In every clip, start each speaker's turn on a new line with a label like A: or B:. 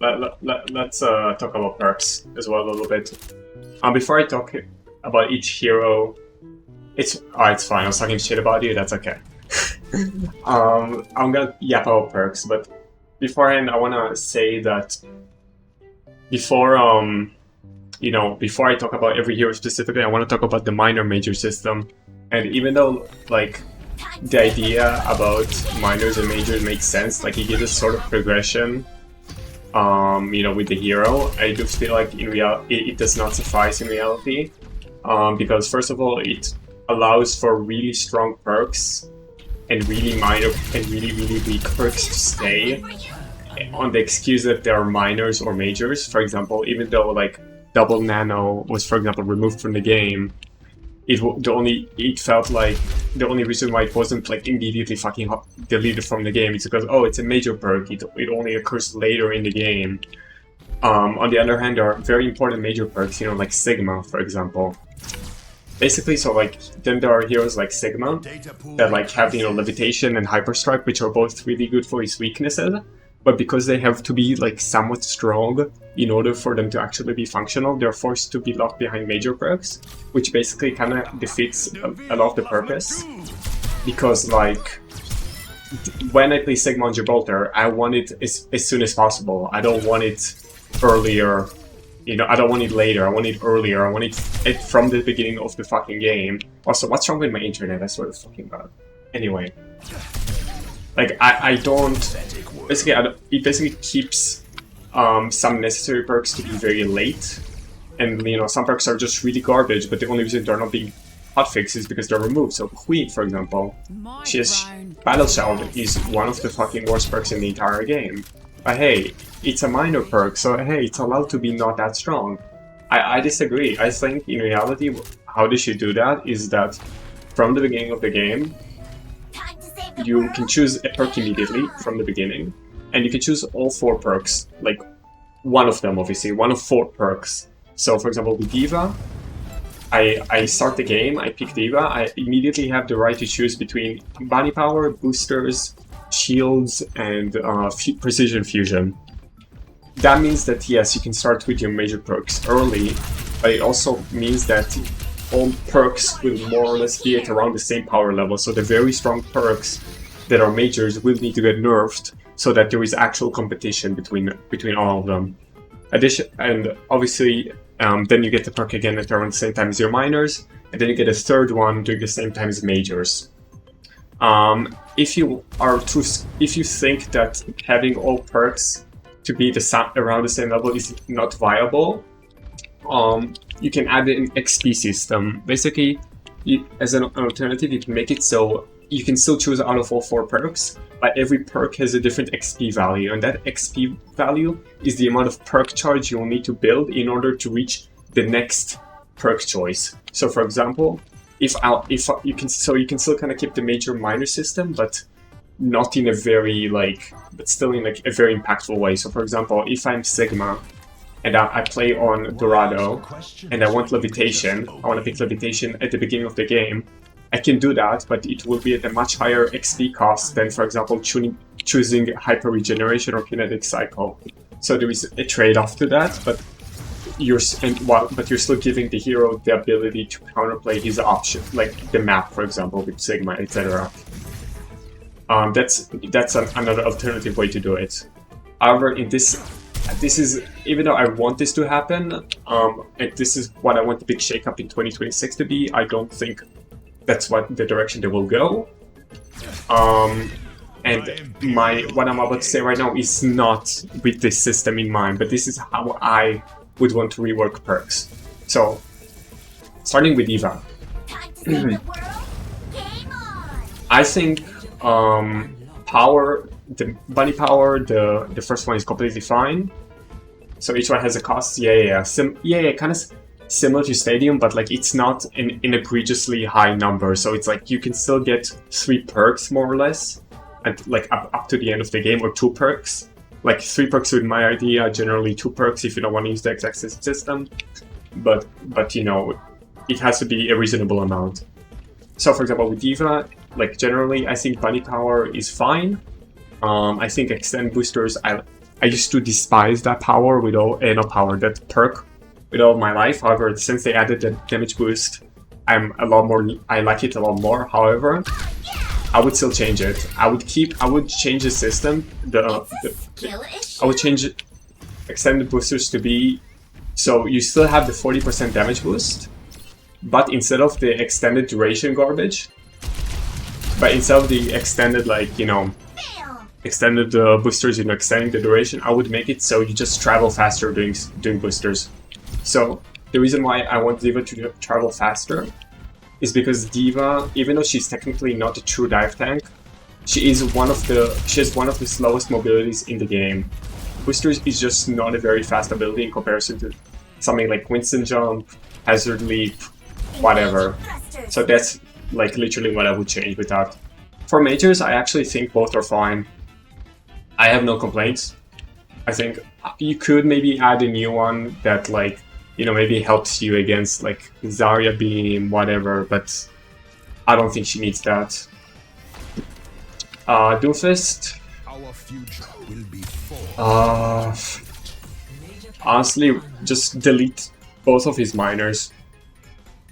A: let's talk about perks as well a little bit. Before I talk about each hero, it's fine. I was talking shit about you. That's okay. I'm gonna yap about perks, but beforehand, I wanna say that before before I talk about every hero specifically, I want to talk about the minor major system. And even though like the idea about minors and majors makes sense, like it gives a sort of progression, with the hero, I do feel like in reality it does not suffice in reality, because first of all, it allows for really strong perks and really minor and really weak perks to stay on the excuse that they are minors or majors. For example, even though like double nano was, for example, removed from the game, it felt like the only reason why it wasn't like immediately fucking deleted from the game is because, oh, it's a major perk, it only occurs later in the game. On the other hand, there are very important major perks, like Sigma, for example. Basically, so like then there are heroes like Sigma that like have levitation and hyperstrike, which are both really good for his weaknesses, but because they have to be like somewhat strong in order for them to actually be functional, they're forced to be locked behind major perks, which basically kind of defeats a lot of the purpose. Because like when I play Sigma on Gibraltar, I want it as soon as possible. I don't want it earlier. I don't want it later, I want it earlier, I want it from the beginning of the fucking game. Also, what's wrong with my internet? I swear to fucking god. Anyway. Like, I don't... Basically, it basically keeps some necessary perks to be very late. And, some perks are just really garbage, but the only reason they're not being hotfixed is because they're removed. So, Queen, for example, she has Battle Shout is one of the fucking worst perks in the entire game. But hey, it's a minor perk, so hey, it's allowed to be not that strong. I disagree. I think in reality, how they should do that is that from the beginning of the game, you can choose a perk immediately from the beginning, and you can choose all 4 perks, like one of them obviously, one of 4 perks. So for example with D.Va, I start the game, I pick D.Va, I immediately have the right to choose between body power, boosters, shields, and precision fusion. That means that yes, you can start with your major perks early, but it also means that all perks will more or less be at around the same power level, so the very strong perks that are majors will need to get nerfed so that there is actual competition between all of them. And obviously, then you get the perk again at around the same time as your minors, and then you get a third one during the same time as majors. If you think that having all perks to be around the same level is not viable, you can add an XP system. Basically, as an alternative, you can make it so you can still choose out of all 4 perks, but every perk has a different XP value, and that XP value is the amount of perk charge you will need to build in order to reach the next perk choice. So, for example, you can still kind of keep the major minor system, but not in a very but still in a very impactful way. So for example, if I'm Sigma and I play on Dorado and I want levitation, I want to pick levitation at the beginning of the game, I can do that, but it will be at a much higher XP cost than, for example, choosing hyper regeneration or kinetic cycle. So there is a trade-off to that, but you're still giving the hero the ability to counterplay his option, like the map, for example, with Sigma, etc. That's another alternative way to do it. However, in this is, even though I want this to happen, and this is what I want the big shakeup in 2026 to be, I don't think that's the direction they will go. And what I'm about to say right now is not with this system in mind, but this is how I would want to rework perks. So, starting with D.Va. I think power, the body power, the first one is completely fine. So each one has a cost. Yeah, kind of similar to Stadium, but like it's not an egregiously high number. So it's like you can still get 3 perks more or less, and like up to the end of the game, or 2 perks. Like 3 perks with my idea, generally 2 perks if you don't want to use the exact system. But it has to be a reasonable amount. So for example with D.Va, like generally I think body power is fine. I think extend boosters I used to despise that power with all, not power, that perk with all of my life. However, since they added the damage boost, I like it a lot more. However, I would still change it. I would change the system. I would change extended boosters to be, so you still have the 40% damage boost, but instead of the extended duration garbage, but instead of the extended, like, you know, extended boosters, you know, extending the duration, I would make it so you just travel faster doing boosters. So the reason why I want D.Va to travel faster is because D.Va, even though she's technically not a true dive tank, she has one of the slowest mobilities in the game. Boosters is just not a very fast ability in comparison to something like Winston jump, hazard leap, whatever. So that's like literally what I would change with that. For majors, I actually think both are fine. I have no complaints. I think you could maybe add a new one that, like, you know, maybe helps you against like Zarya beam, whatever, but I don't think she needs that. Doomfist.
B: Our future will be
A: honestly, just delete both of his minors.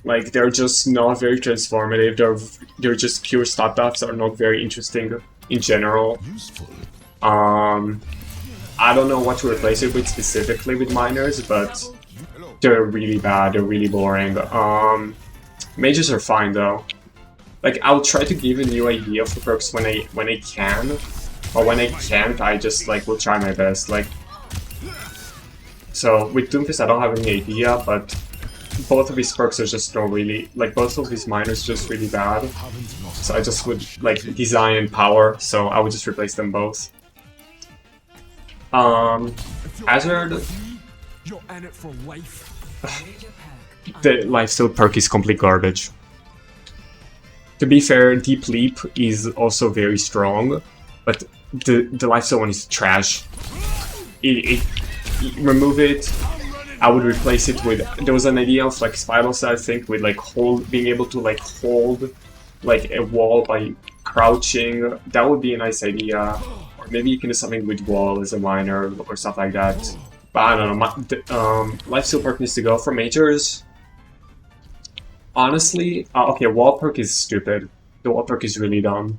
A: Like, they're just not very transformative. They're just pure stat buffs, are not very interesting in general. I don't know what to replace it with specifically with minors, but they're really bad, they're really boring. Mages are fine though. Like, I'll try to give a new idea of the perks when I can, but when I can't, I just like will try my best. Like, so with Doomfist I don't have any idea, but both of his perks are just not really, like, both of his minors just really bad. So I just would like design and power, so I would just replace them both. Hazard. The lifesteal perk is complete garbage. To be fair, Deep Leap is also very strong, but the lifesteal one is trash. Remove it. I would replace it with, there was an idea of like Spirals, I think, with like being able to like hold like a wall by crouching. That would be a nice idea. Or maybe you can do something with wall as a minor or stuff like that. But I don't know. Lifesteal perk needs to go for majors. Honestly, okay, wall perk is stupid. The wall perk is really dumb.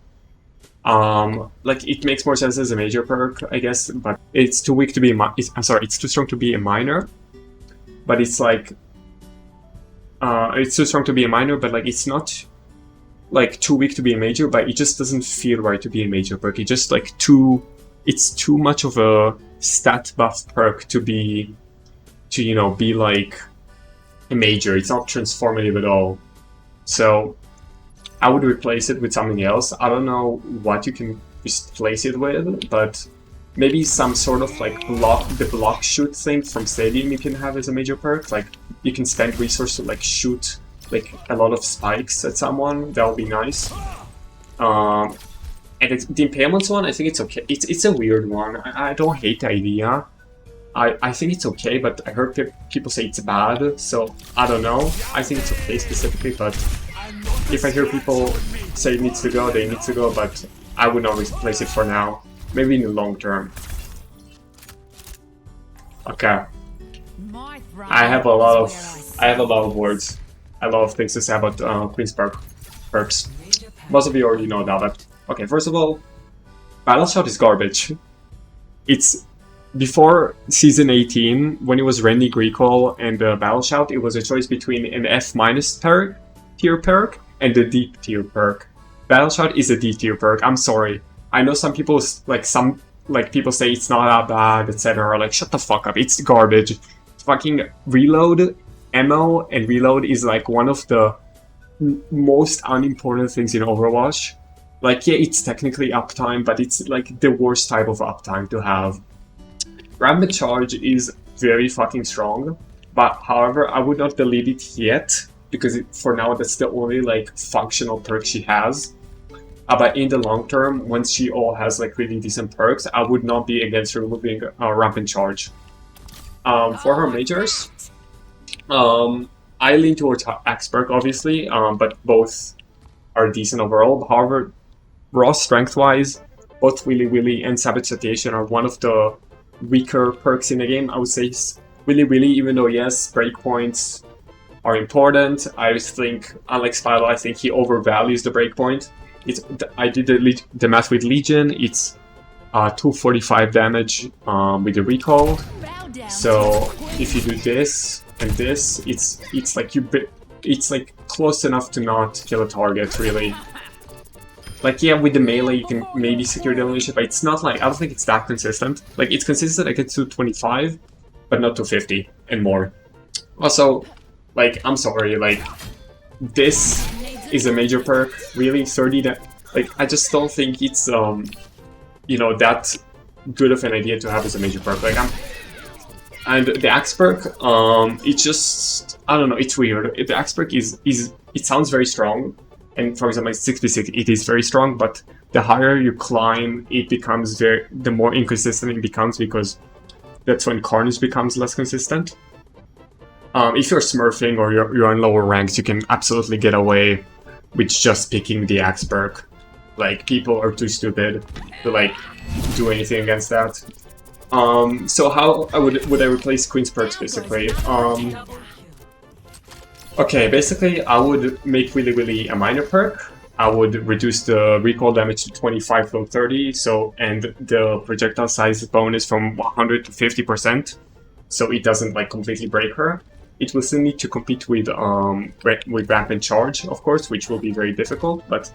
A: Like, it makes more sense as a major perk, I guess, but it's too weak to be it's too strong to be a minor. But it's like, it's too strong to be a minor, but like it's not like too weak to be a major, but it just doesn't feel right to be a major perk. It's just like it's too much of a stat buff perk to you know, be like a major. It's not transformative at all. So I would replace it with something else. I don't know what you can replace it with, but maybe some sort of like the block shoot thing from Stadium you can have as a major perk. Like, you can spend resources to like shoot like a lot of spikes at someone. That would be nice. And the impalements one, I think it's okay. It's a weird one. I don't hate the idea. I think it's okay, but I heard people say it's bad, so I don't know. I think it's okay specifically, but if I hear people say it needs to go, they need to go, but I would not replace it for now. Maybe in the long term. Okay. I have a lot of words. A lot of things to say about Queen's perks. Most of you already know that, but okay, first of all, Battle Shout is garbage. It's before season 18, when it was Randy Greekall and Battle Shout, it was a choice between an F- tier perk and the D tier perk. Battle Shout is a D tier perk. I'm sorry. I know some people people say it's not that bad, etc. Like, shut the fuck up. It's garbage. Fucking reload, ammo, and reload is like one of the most unimportant things in Overwatch. Like, yeah, it's technically uptime, but it's like the worst type of uptime to have. Rampant Charge is very fucking strong, but however, I would not delete it yet, because for now that's the only like functional perk she has. But in the long term, once she all has like really decent perks, I would not be against removing Rampant Charge. For her majors, I lean towards Axe perk, obviously, but both are decent overall. However, raw strength-wise, both Willy Willy and Savage Satiation are one of the weaker perks in the game. I would say Willy, even though yes, breakpoints are important. I think, unlike Spyro, I think he overvalues the breakpoint. I did the math with Legion. It's 245 damage with the recall. So if you do this and this, it's like close enough to not kill a target, really. Like, yeah, with the melee you can maybe secure the elimination, but it's not like, I don't think it's that consistent. Like, it's consistent, I get 225, but not 250 and more. Also, like, I'm sorry, like, this is a major perk, really, 30 that, like, I just don't think it's, you know, that good of an idea to have as a major perk. Like, and the axe perk, it's just, I don't know, it's weird. The axe perk it sounds very strong, and for example, it's 6v6, it is very strong, but the higher you climb, it becomes the more inconsistent it becomes, because that's when Carnage becomes less consistent. If you're smurfing or you're in lower ranks, you can absolutely get away with just picking the axe perk. Like, people are too stupid to, like, do anything against that. So how would I replace Queen's perks, basically? Okay, basically, I would make Willy a minor perk. I would reduce the recoil damage to 25 from 30, and the projectile size bonus from 100 to 50%, so it doesn't like completely break her. It will still need to compete with Rampant Charge, of course, which will be very difficult, but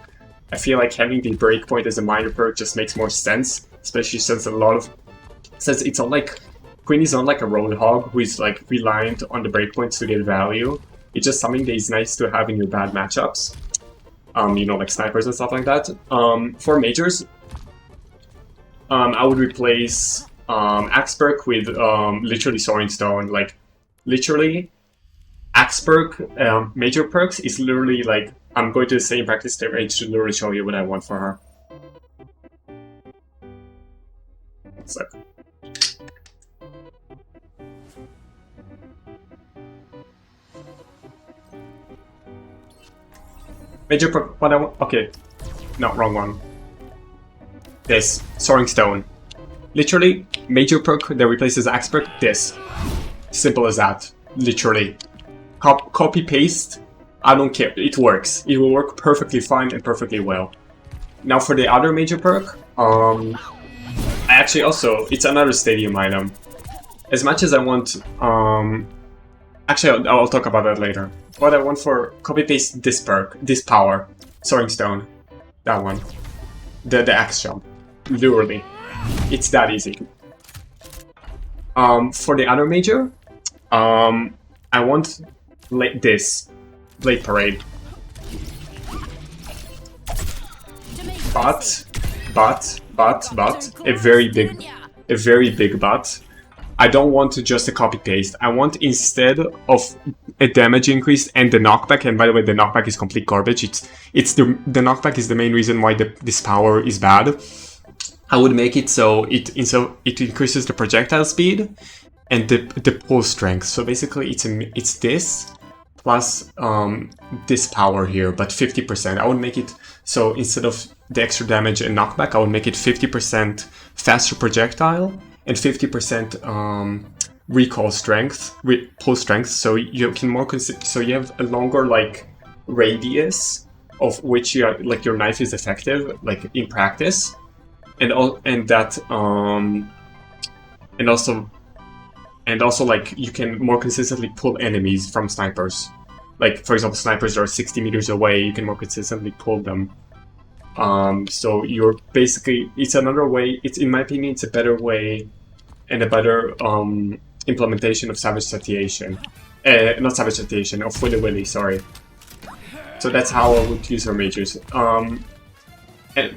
A: I feel like having the breakpoint as a minor perk just makes more sense, especially since it's not like Queen is not like a Roadhog who is like reliant on the breakpoints to get value. It's just something that is nice to have in your bad matchups. You know, like snipers and stuff like that. For majors, I would replace Axe Perk with literally Soaring Stone. Like, literally, Axe Perk, major perks is literally like, I'm going to the same practice state range to literally show you what I want for her. So. Major perk, what I want, okay, no, wrong one. This, Soaring Stone. Literally, major perk that replaces Axe Perk, this. Simple as that, literally. Copy paste, I don't care, it works. It will work perfectly fine and perfectly well. Now for the other major perk, actually also, it's another stadium item. As much as I want, actually I'll talk about that later. What I want for copy paste this perk, this power, Soaring Stone, that one, the axe jump, literally, it's that easy. For the other major, I want this Blade Parade, but a very big but. I don't want to just a copy paste. I want, instead of a damage increase and the knockback, and by the way, the knockback is complete garbage. The knockback is the main reason why this power is bad. I would make it so it increases the projectile speed and the pull strength. So basically, it's this plus this power here, but 50%. I would make it so instead of the extra damage and knockback, I would make it 50% faster projectile and 50% recall strength, pull strength, so you can so you have a longer like radius of which your knife is effective, like in practice, and also like you can more consistently pull enemies from snipers. Like, for example, snipers are 60 meters away, you can more consistently pull them. So you're basically, it's another way, in my opinion, it's a better way and a better implementation of Savage Satiation. Not Savage Satiation, of Willy, sorry. So that's how I would use her majors. An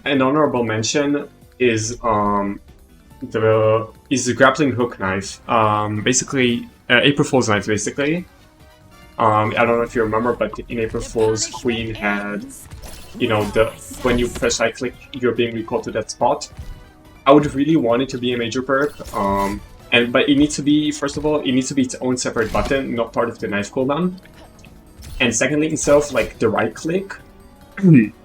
A: honorable mention is the grappling hook knife. Basically, April Fool's knife, basically. I don't know if you remember, but in April Fool's, Queen had, you know, when you press right click, you're being recalled to that spot. I would really want it to be a major perk, but it needs to be, first of all, it needs to be its own separate button, not part of the knife cooldown. And secondly, instead of like the right click,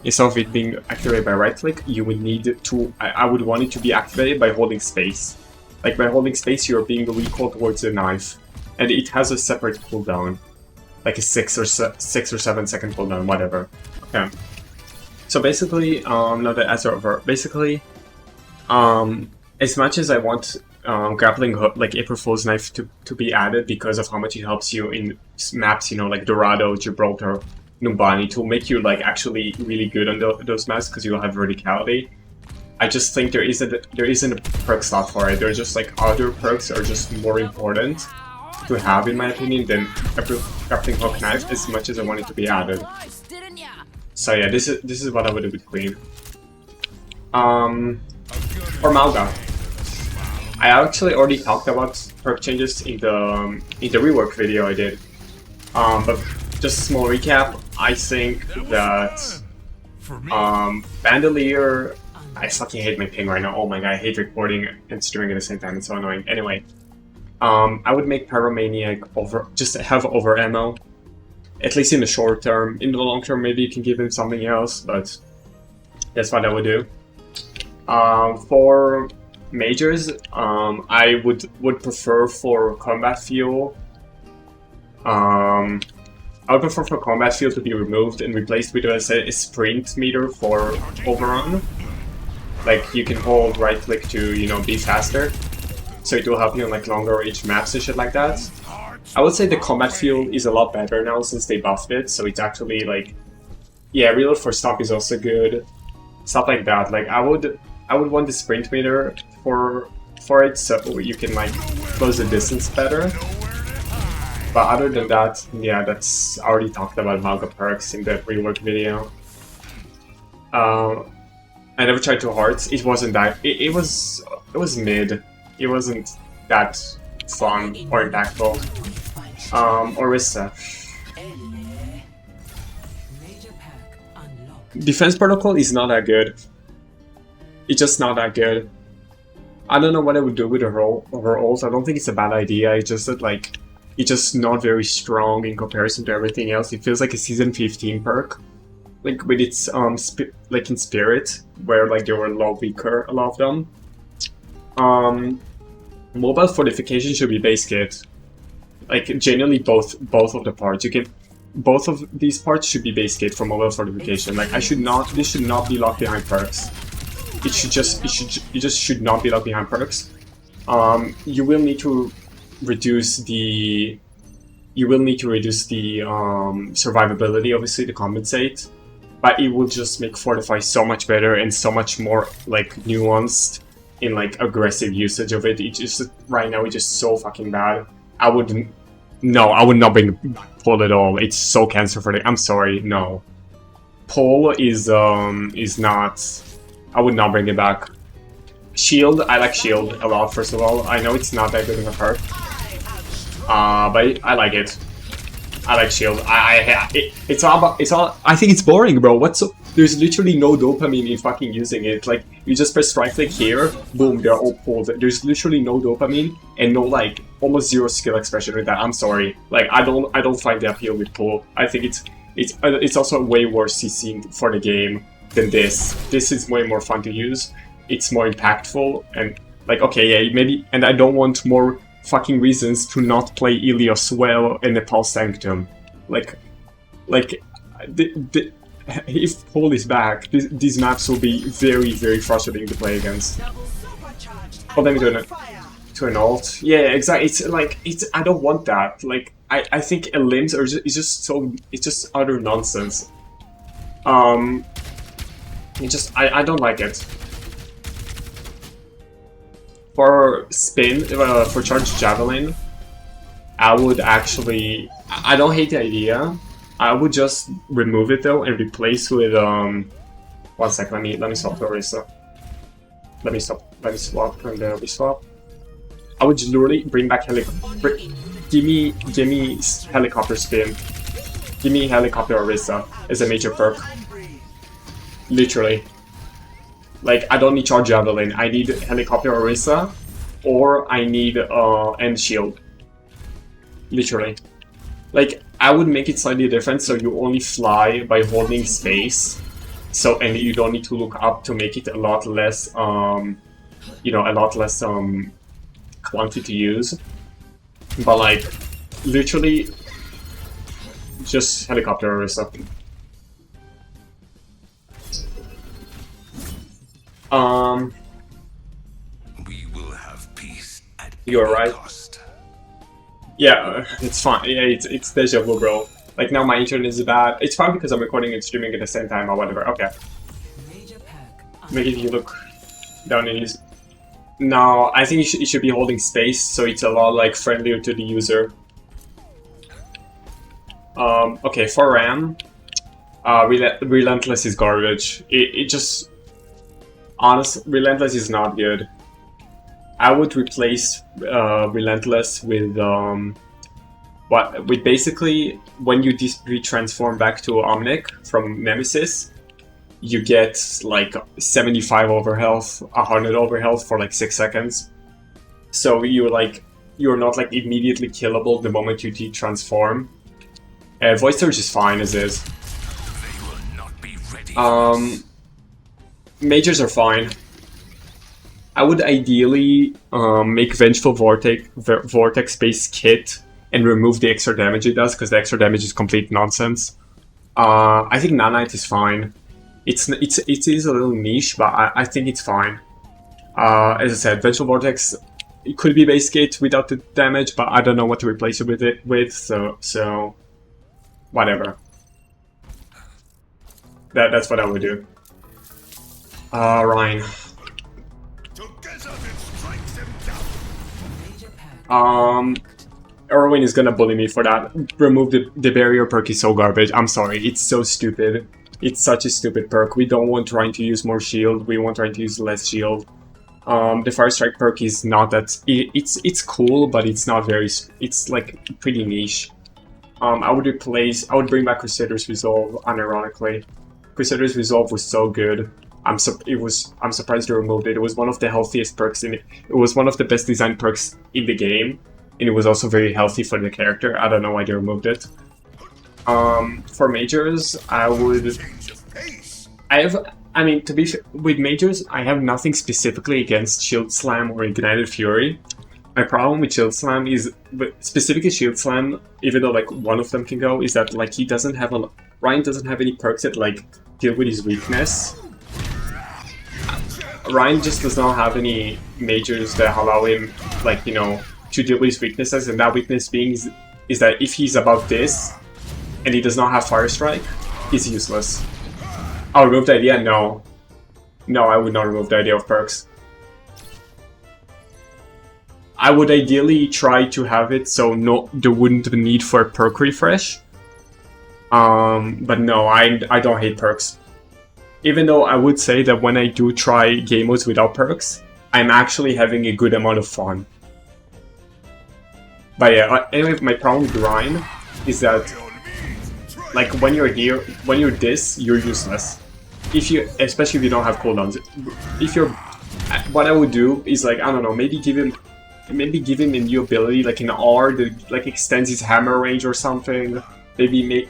A: instead of it being activated by right click, you would need to, I would want it to be activated by holding space. Like by holding space, you're being recoiled towards the knife, and it has a separate cooldown, like a 6 or 7 second cooldown, whatever. Okay. So basically, now that that's over, basically, as much as I want grappling hook, like April Fool's Knife, to be added because of how much it helps you in maps, you know, like Dorado, Gibraltar, Numbani, to make you like actually really good on those maps because you'll have verticality. I just think there isn't a perk slot for it. There's just like other perks are just more important to have in my opinion than a grappling hook knife, as much as I want it to be added. So yeah, this is what I would do with Queen. Or Mauga. I actually already talked about perk changes in the rework video I did. But just a small recap. I think that Bandolier. I fucking hate my ping right now. Oh my god, I hate recording and streaming at the same time. It's so annoying. Anyway, I would make Pyromaniac just have over ammo. At least in the short term. In the long term, maybe you can give him something else, but that's what I would do. For majors, I would prefer for combat fuel. I would prefer for combat fuel to be removed and replaced with a sprint meter for overrun. Like you can hold right click to, you know, be faster, so it will help you on like longer range maps and shit like that. I would say the combat fuel is a lot better now since they buffed it, so it's actually like, yeah, reload for stomp is also good, stuff like that. Like I would want the sprint meter for it, so you can like close the distance better. But other than that, yeah, that's I already talked about Mauga perks in the rework video. I never tried to hearts. It wasn't that. It was mid. It wasn't that fun or impactful. Orisa. Defense protocol is not that good. It's just not that good. I don't know what I would do with her ult. I don't think it's a bad idea. It's just that like it's just not very strong in comparison to everything else. It feels like a season 15 perk. Like with its like in Spirit, where like they were a lot weaker, a lot of them. Mobile fortification should be base kit. Like genuinely both of the parts. Both of these parts should be base kit for mobile fortification. Like this should not be locked behind perks. It just should not be locked behind perks. You will need to reduce the survivability obviously to compensate. But it will just make Fortify so much better and so much more like nuanced in like aggressive usage of it. It's just right now it's just so fucking bad. I would not bring Pull at all. It's so cancer for the. I'm sorry, no. Pull is not. I would not bring it back. Shield, I like Shield a lot. First of all, I know it's not that good of a perk, but I like it. I like Shield. It's all. I think it's boring, bro. There's literally no dopamine in fucking using it. Like you just press right click here, boom, they're all pulled. There's literally no dopamine and no like almost zero skill expression with that. I'm sorry. Like I don't find the appeal with pull. I think it's also way worse CCing for the game than this. This is way more fun to use. It's more impactful and like okay, yeah, maybe. And I don't want more fucking reasons to not play Ilios well in the Pulse Sanctum. If Paul is back, these maps will be very, very frustrating to play against. Oh, let me do it to an ult. Yeah, exactly. I don't want that. Like I think limbs are it's just utter nonsense. I don't like it. For spin, for charged javelin, I would actually. I don't hate the idea. I would just remove it though and replace with 1 sec. Let me swap to Orisa. Let me swap and then we swap. I would just literally bring back helicopter. Give me helicopter spin. Give me helicopter Orisa as a major perk. Literally. Like I don't need charge javelin. I need helicopter Orisa, or I need end shield. Literally. Like I would make it slightly different, so you only fly by holding space. So and you don't need to look up to make it a lot less, you know, a lot less clunky to use. But like, literally, just helicopter Orisa.
B: We will have peace at
A: You're
B: any
A: right.
B: cost.
A: Yeah, it's fine. Yeah, it's deja vu, bro. Like now my internet is bad. It's probably because I'm recording and streaming at the same time or whatever. Okay. Maybe you look down in his... No, I think you should be holding space, so it's a lot like friendlier to the user. Okay, for Ram, Relentless is garbage. It just... Relentless is not good. I would replace Relentless with with basically when you retransform back to Omnic from Nemesis, you get like 75 overhealth, 100 overhealth for like 6 seconds. So you're not like immediately killable the moment you transform. Voice Surge is fine as is.
B: They will not be ready.
A: Mages are fine. I would ideally make Vengeful Vortex-based kit and remove the extra damage it does, because the extra damage is complete nonsense. I think Nanite is fine. It is a little niche, but I think it's fine. As I said, Vengeful Vortex, it could be base kit without the damage, but I don't know what to replace it with, so whatever. That's what I would do. Ryan. Erwin is gonna bully me for that. Remove the barrier perk is so garbage. I'm sorry, it's so stupid. It's such a stupid perk. We don't want trying to use more shield. We want trying to use less shield. The Fire Strike perk is not that... It's cool, but it's not very... It's like pretty niche. I would bring back Crusader's Resolve, unironically. Crusader's Resolve was so good. I'm surprised they removed it. It was one of the healthiest perks in it. It was one of the best designed perks in the game, and it was also very healthy for the character. I don't know why they removed it. For majors, with majors, I have nothing specifically against Shield Slam or Ignited Fury. My problem with Shield Slam is, specifically Shield Slam, even though like one of them can go, is that like Ryan doesn't have any perks that like deal with his weakness. Ryan just does not have any majors that allow him, like, you know, to deal with his weaknesses, and that weakness being is that if he's above this and he does not have Fire Strike, he's useless. I'll remove the idea? No. No, I would not remove the idea of perks. I would ideally try to have it so there wouldn't be need for a perk refresh. But no, I don't hate perks. Even though I would say that when I do try game modes without perks, I'm actually having a good amount of fun. But yeah, anyway, my problem with Ryan is that, like, when you're here, when you're this, you're useless. Especially if you don't have cooldowns. What I would do is, like, I don't know, maybe give him a new ability, like an R that like extends his hammer range or something. Maybe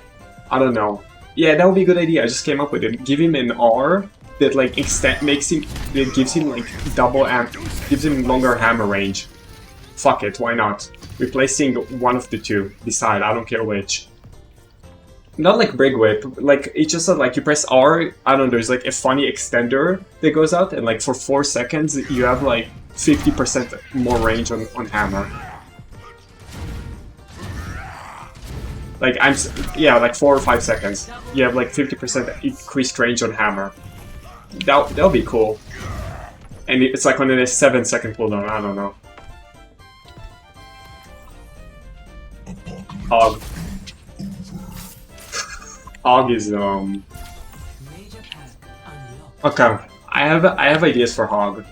A: I don't know. Yeah, that would be a good idea. I just came up with it. Give him an R that like gives him like gives him longer hammer range. Fuck it, why not? Replacing one of the two. Decide, I don't care which. Not like Brig Whip, like it's just like you press R, I don't know, there's like a funny extender that goes out, and like for 4 seconds you have like 50% more range on hammer. Like like 4 or 5 seconds. You have like 50% increased range on hammer. That'll be cool. And it's like on a 7-second cooldown, I don't know. Hog. Hog is okay. I have ideas for Hog.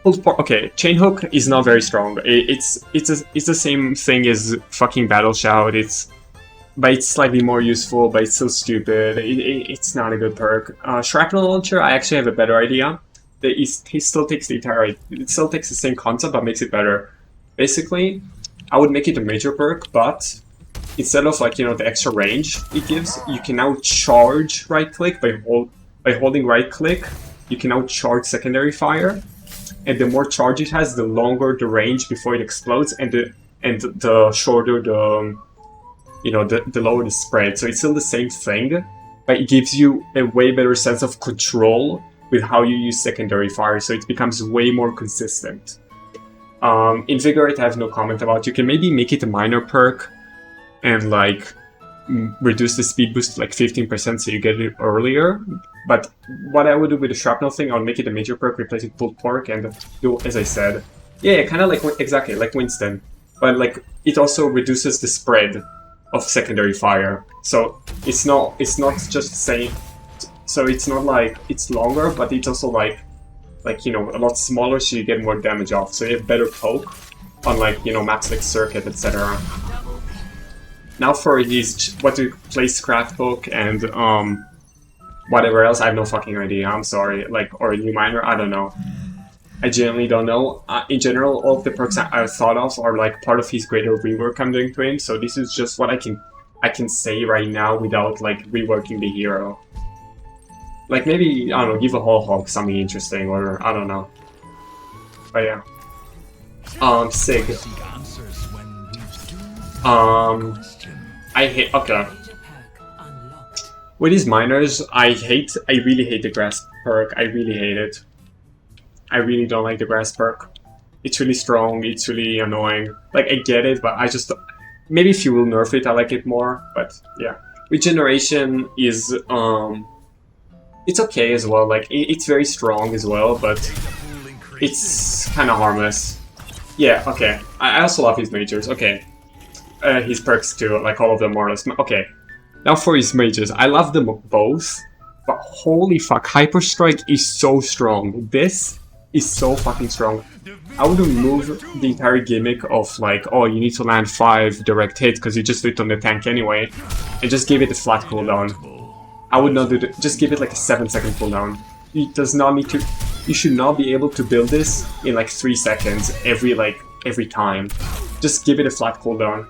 A: Okay, Chain Hook is not very strong. It's the same thing as fucking Battle Shout. But it's slightly more useful, but it's still stupid. It's not a good perk. Shrapnel Launcher, I actually have a better idea. It still takes the same concept, but makes it better. Basically, I would make it a major perk, but instead of like, you know, the extra range it gives, you can now charge right click by holding right click you can now charge secondary fire, and the more charge it has, the longer the range before it explodes, and the shorter the the lower the spread. So it's still the same thing, but it gives you a way better sense of control with how you use secondary fire, so it becomes way more consistent. Invigorate, I have no comment about. You can maybe make it a minor perk and like reduce the speed boost to like 15% so you get it earlier. But what I would do with the shrapnel thing, I'll make it a major perk, replace it with perk, and do as I said. Yeah, kind of like exactly like Winston, but like it also reduces the spread of secondary fire. So it's not just saying. So it's not like it's longer, but it's also like a lot smaller, so you get more damage off. So you have better poke on like maps like Circuit, etc. Now for his what to play Scrapbook and whatever else, I have no fucking idea. I'm sorry, like or a new miner, I don't know. I genuinely don't know. In general, all of the perks I thought of are like part of his greater rework I'm doing to him. So this is just what I can say right now without like reworking the hero. Like maybe, I don't know, give a whole hog something interesting, or I don't know. But yeah. Sig. I hate, okay. With these miners, I really hate the grass perk. I really hate it. I really don't like the grass perk. It's really strong, it's really annoying. Like, I get it, but I just... Maybe if you will nerf it, I like it more, but yeah. Regeneration is, it's okay as well, like, it's very strong as well, but it's kind of harmless. Yeah, okay. I also love his majors, okay. His perks too, like all of them more or less. Okay, now for his majors, I love them both, but holy fuck, Hyper Strike is so strong. This is so fucking strong. I would remove the entire gimmick of like, oh, you need to land 5 direct hits because you just do it on the tank anyway, and just give it a flat cooldown. I would not do that. Just give it like a 7-second cooldown. It does not need to. You should not be able to build this in like 3 seconds every time. Just give it a flat cooldown.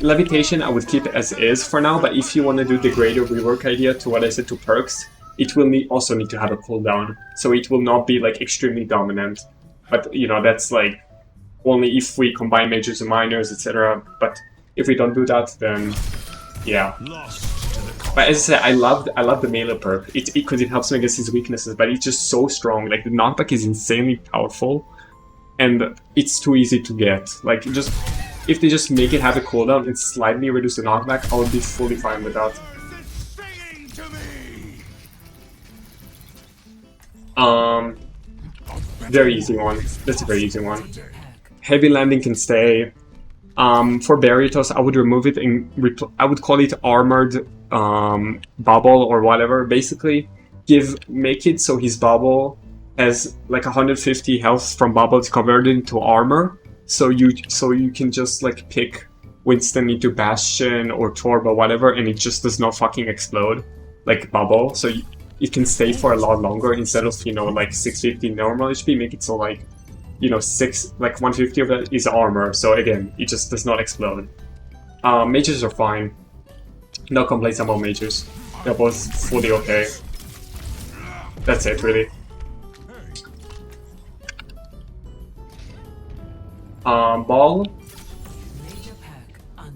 A: Levitation I would keep as is for now, but if you want to do the greater rework idea to what I said to perks, it will also need to have a cooldown, so it will not be like extremely dominant. But that's like only if we combine majors and minors, etc. But if we don't do that, then yeah. But as I said, I love the melee perk. Because it helps him against his weaknesses, but it's just so strong. Like the knockback is insanely powerful, and it's too easy to get. Like if they just make it have a cooldown and slightly reduce the knockback, I would be fully fine with that. Very easy one. That's a very easy one. Heavy landing can stay. For Barritos, I would remove it and I would call it armored bubble or whatever. Basically, make it so his bubble has like 150 health from bubble. It's converted into armor. So you can just like pick Winston into Bastion or Torb or whatever, and it just does not fucking explode like bubble. So it can stay for a lot longer instead of like 650 normal HP. Make it so like 150 of that is armor. So again, it just does not explode. Mages are fine. No complaints about mages. They're both fully okay. That's it really. Ball.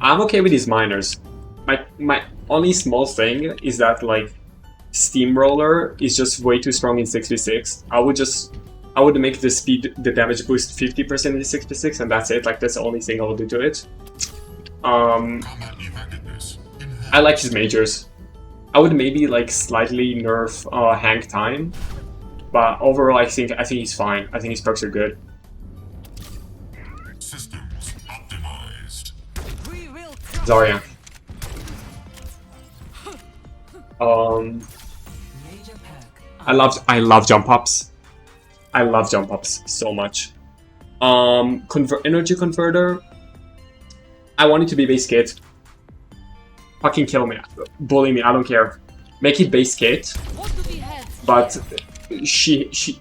A: I'm okay with these miners. My only small thing is that like Steamroller is just way too strong in 6v6. I would make the damage boost 50% in 6v6, and that's it. Like that's the only thing I will do to it. I like his majors. I would maybe like slightly nerf hang time, but overall I think he's fine. I think his perks are good. Zarya. I love jump ups. I love jump ups so much. Energy converter. I want it to be base kit. Fucking kill me, bully me. I don't care. Make it base kit, but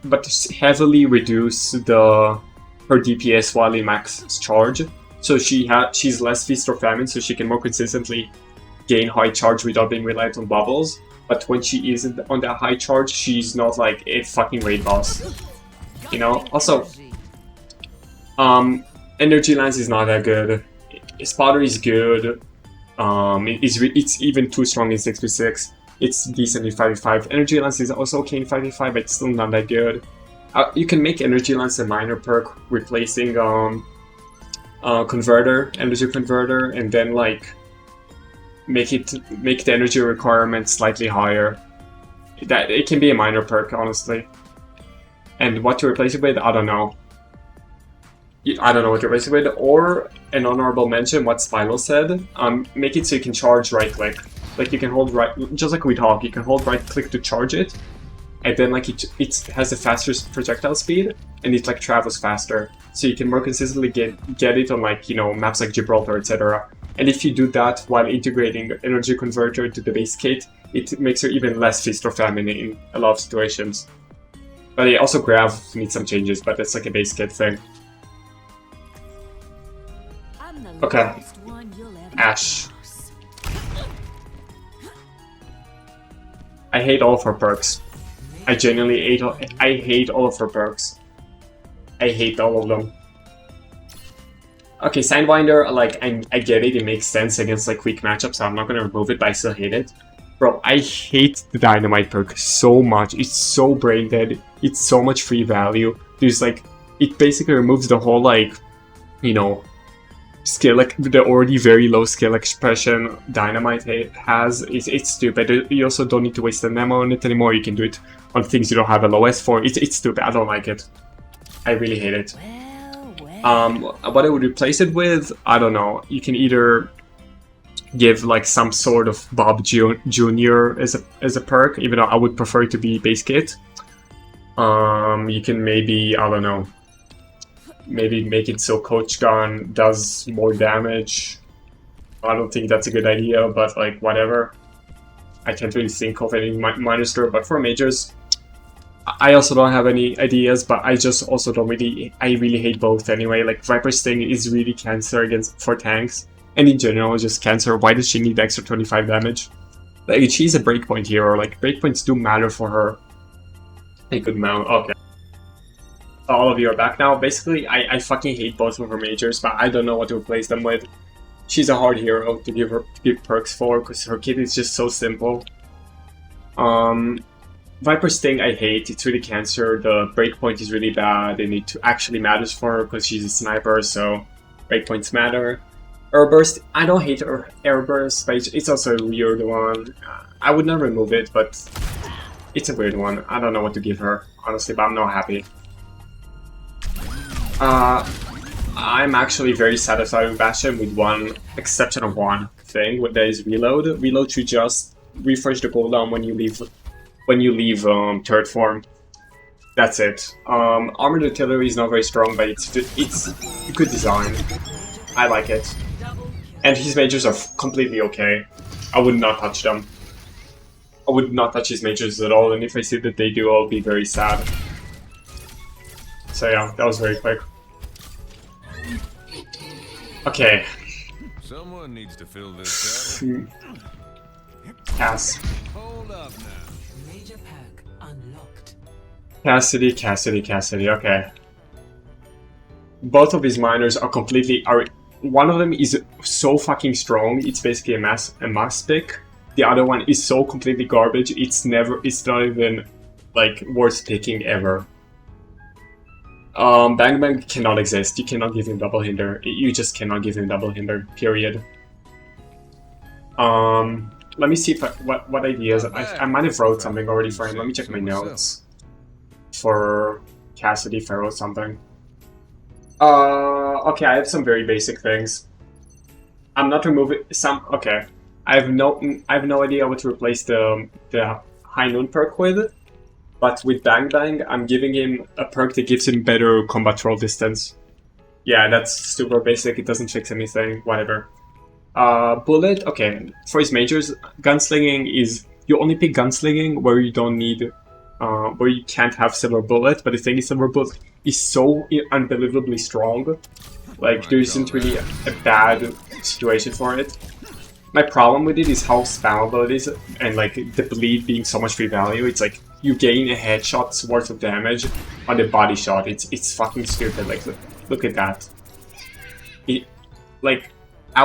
A: but heavily reduce her DPS while in max charge. So she's less feast or famine, so she can more consistently gain high charge without being reliant on bubbles. but when she is on that high charge, she's not like a fucking raid boss. You know? Also, Energy Lance is not that good. Spotter is good. It's even too strong in 6v6. It's decent in 5v5. Energy Lance is also okay in 5v5, but it's still not that good. You can make Energy Lance a minor perk, replacing Converter, Energy Converter, and then like make the energy requirement slightly higher. That it can be a minor perk, honestly. And what to replace it with, I don't know. I don't know what to replace it with. Or an honorable mention, what Spinal said. Make it so you can charge right click. Like you can hold right, just like with Hawk, you can hold right click to charge it, and then like it has a faster projectile speed, and it like travels faster. So you can more consistently get it on like, you know, maps like Gibraltar, etc. And if you do that while integrating Energy Converter to the base kit, it makes her even less Feast or Famine in a lot of situations. But yeah, also Grav needs some changes, but that's like a base kit thing. Okay. Ashe. I hate all of her perks. I genuinely hate all of her perks. I hate all of them. Okay, Sandwinder, like, I get it, it makes sense against like weak matchups, so I'm not gonna remove it, but I still hate it. Bro, I hate the Dynamite perk so much. It's so brain dead. It's so much free value. There's like, it basically removes the whole like, you know, skill, like the already very low skill expression Dynamite has. It's stupid. You also don't need to waste an ammo on it anymore. You can do it on things you don't have a low S for. It's stupid. I don't like it. I really hate it. What I would replace it with, I don't know. You can either give like some sort of Bob Jr. as a perk, even though I would prefer it to be base kit. You can maybe, I don't know, maybe make it so Coach Gun does more damage. I don't think that's a good idea, but like whatever. I can't really think of any minor store, but for majors, I also don't have any ideas, but I just also don't really, I really hate both anyway. Like Viper Sting is really cancer for tanks, and in general just cancer. Why does she need extra 25 damage? Like she's a breakpoint hero, like breakpoints do matter for her. A good amount, okay. All of you are back now. Basically, I fucking hate both of her majors, but I don't know what to replace them with. She's a hard hero to give perks for, because her kit is just so simple. Viper Sting I hate, it's really cancer, the breakpoint is really bad, and it actually matters for her because she's a sniper, so breakpoints matter. Airburst, I don't hate her Airburst, but it's also a weird one. I would not remove it, but it's a weird one. I don't know what to give her, honestly, but I'm not happy. I'm actually very satisfied with Bastion with one exception of one thing, that is reload. Reload should just refresh the cooldown when you leave third form. That's it. Armored artillery is not very strong, but it's a good design. I like it. And his majors are completely okay. I would not touch them. I would not touch his majors at all, and if I see that they do, I'll be very sad. So yeah, that was very quick. Okay.
B: Someone needs to fill this
A: Cass.
B: Hold up now.
C: Major Perk unlocked.
A: Cassidy, okay. Both of his minors are completely... one of them is so fucking strong, it's basically a mass pick. The other one is so completely garbage, it's not even, like, worth picking ever. Bang Bang cannot exist. You cannot give him double hinder. You just cannot give him double hinder, period. Let me see if what ideas. I might have wrote something already for him. Let me check my notes. For Cassidy, if I wrote something. Okay, I have some very basic things. I'm not removing some. Okay, I have no idea what to replace the High Noon perk with. But with Bang Bang, I'm giving him a perk that gives him better combat roll distance. Yeah, that's super basic. It doesn't fix anything. Whatever. Bullet. Okay, for his majors, gunslinging is you only pick gunslinging where you don't need. Where you can't have Silver Bullet, but the thing is, Silver Bullet is so unbelievably strong. Like, there isn't really a bad situation for it. my problem with it is how spammable it is, and like the bleed being so much free value. It's like you gain a headshot's worth of damage on the body shot. It's fucking stupid. Like look at that. Like I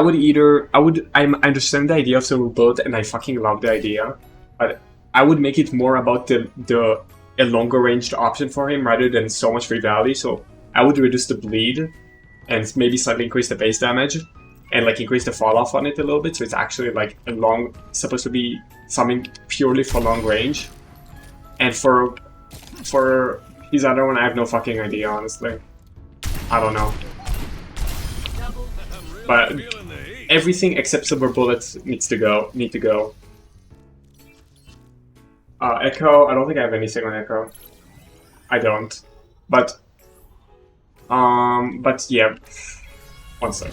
A: understand the idea of silver bullet, and I fucking love the idea, but I would make it more about a longer ranged option for him rather than so much free value. So I would reduce the bleed and maybe slightly increase the base damage and like increase the fall off on it a little bit. So it's actually like supposed to be something purely for long range. And for his other one, I have no fucking idea, honestly. I don't know. But everything except silver bullets need to go. Echo, I don't think I have anything on Echo. I don't. But yeah. One sec.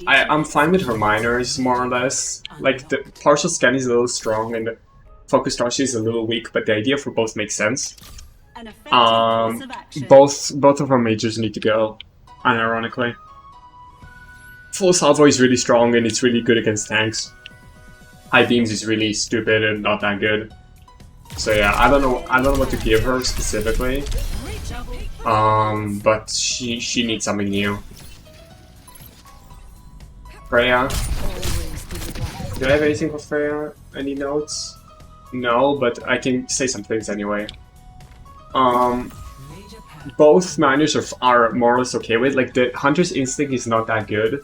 A: I'm fine with her minors, more or less. Like, the partial scan is a little strong and the focus torch is a little weak, but the idea for both makes sense. Both of our majors need to go, unironically. Full salvo is really strong and it's really good against tanks. High beams is really stupid and not that good. So yeah, I don't know what to give her specifically. But she needs something new. Freja. Do I have anything for Freja? Any notes? No, but I can say some things anyway. Both minors are more or less okay with. Like, the Hunter's Instinct is not that good.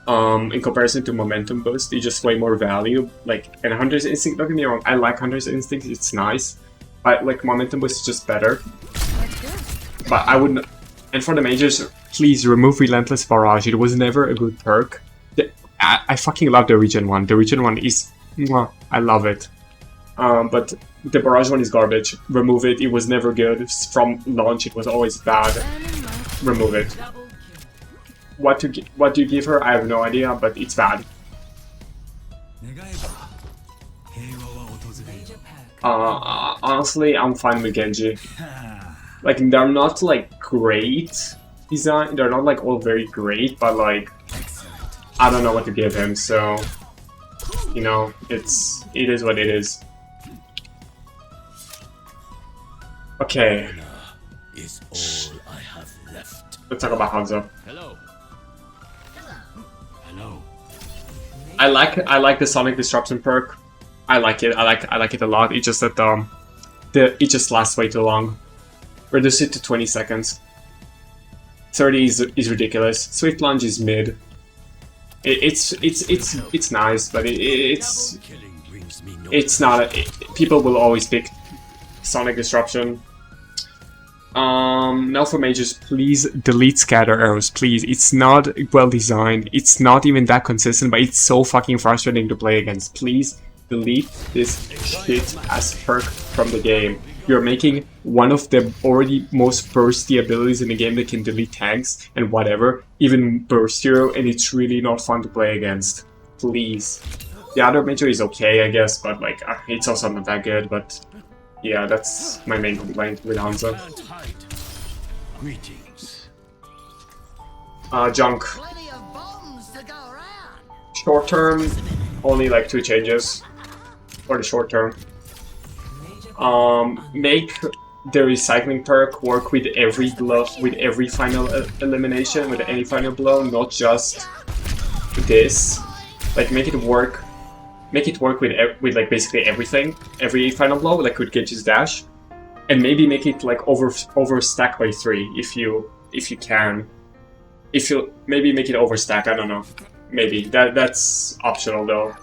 A: In comparison to Momentum Boost, it's just way more value. Like, and Hunter's Instinct, don't get me wrong, I like Hunter's Instinct, it's nice. But like, Momentum Boost is just better. But I wouldn't. And for the majors, please remove Relentless Barrage. It was never a good perk. I fucking love the Regen one. The Regen one is, I love it. But the Barrage one is garbage. Remove it. It was never good. From launch, it was always bad. Remove it. What do you give her? I have no idea, but it's bad. Honestly, I'm fine with Genji. Like, they're not like great design. They're not like all very great, but like, I don't know what to give him. So, you know, it is what it is. Okay. Let's talk about Hanzo.
D: Hello.
A: I like the Sonic Disruption perk. I like it. I like it a lot. It's just that it just lasts way too long. Reduce it to 20 seconds. 30 is ridiculous. Swift Lunge is mid. It's nice, but it's not. People will always pick Sonic Disruption. Now for majors, please delete scatter arrows, please. It's not well designed. It's not even that consistent, but it's so fucking frustrating to play against. Please delete this shit as perk from the game. You're making one of the already most bursty abilities in the game that can delete tanks and whatever, even burstier, and it's really not fun to play against. Please. The other major is okay, I guess, but like, it's also not that good, but yeah, that's my main complaint with Hanzo.
D: Greetings.
A: Junk. Short term, only like 2 changes for the short term. Make the recycling perk work with every blow, with every final elimination, with any final blow, not just this. Like, make it work with like basically everything, every final blow, like with Genji's dash, and maybe make it like over stack by 3 if you can. If you maybe make it over stack, I don't know. Maybe that's optional though.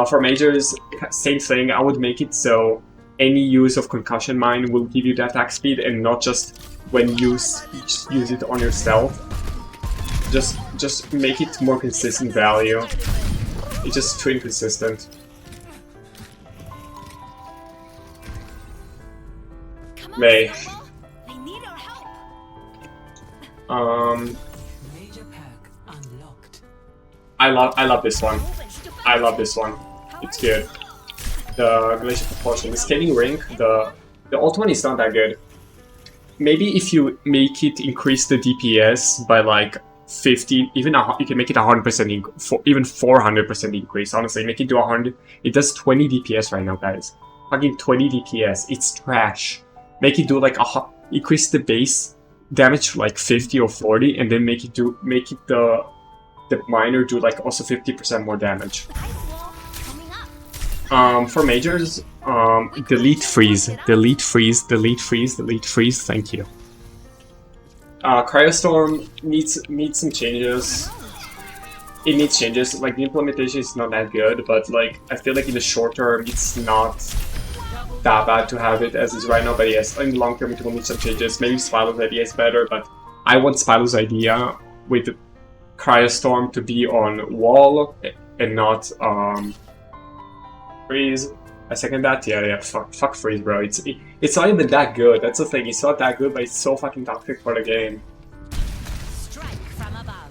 A: For majors, same thing. I would make it so any use of Concussion Mine will give you the attack speed, and not just when you use it on yourself. Just make it more consistent value. It's just too inconsistent. May. I love this one. I love this one. It's good. The Glacial Proportion. The Scaling Ring, the alt one is not that good. Maybe if you make it increase the DPS by like 50, even you can make it 100%, even 400% increase. Honestly, make it to 100. It does 20 DPS right now, guys. Fucking 20 DPS. It's trash. Make it do like increase the base damage to like 50 or 40, and then make it the minor do like also 50% more damage. For majors, delete freeze. Thank you. Cryostorm needs some changes. It needs changes. Like, the implementation is not that good, but like I feel like in the short term it's not that bad to have it as is right now. But yes, in the long term it will need some changes. Maybe Spylo's idea is better, but I want Spylo's idea with Cryostorm to be on wall and not freeze. I second that. Yeah. Fuck freeze, bro. It's not even that good. That's the thing. It's not that good, but it's so fucking toxic for the game.
D: Strike from above.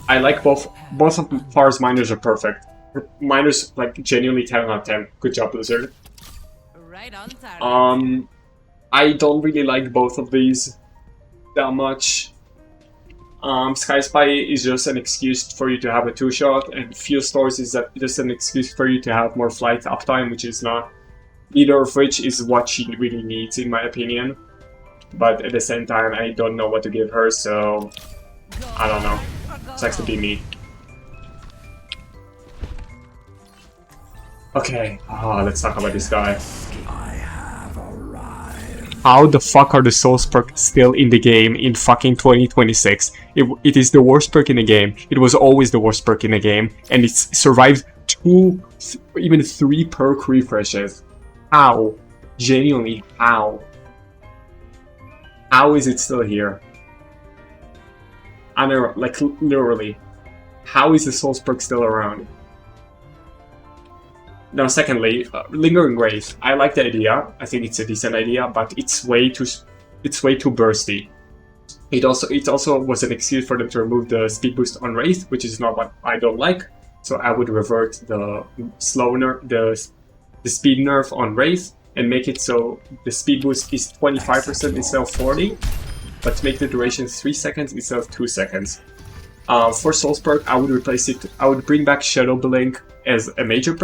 A: I like both of Pharah's minors are perfect. Her minors like genuinely 10 out of 10. Good job, Blizzard.
D: Right on target.
A: I don't really like both of these that much. Sky Spy is just an excuse for you to have a 2-shot, and Fuel Stores is just an excuse for you to have more flight uptime, which is not. Either of which is what she really needs, in my opinion. But at the same time, I don't know what to give her, so I don't know. Sucks to be me. Okay, let's talk about this guy. How the fuck are the Souls perk still in the game in fucking 2026? It is the worst perk in the game. It was always the worst perk in the game, and it's survived 2, even 3 perk refreshes. How? Genuinely, how? How is it still here? I don't know, like literally. How is the Souls perk still around? Now, secondly, Lingering Wraith. I like the idea. I think it's a decent idea, but it's way too bursty. It also was an excuse for them to remove the speed boost on Wraith, which is not what I don't like. So I would revert the speed nerf on Wraith and make it so the speed boost is 25% instead of 40, but make the duration 3 seconds instead of 2 seconds. For Souls perk, I would replace it. I would bring back Shadow Blink as a minor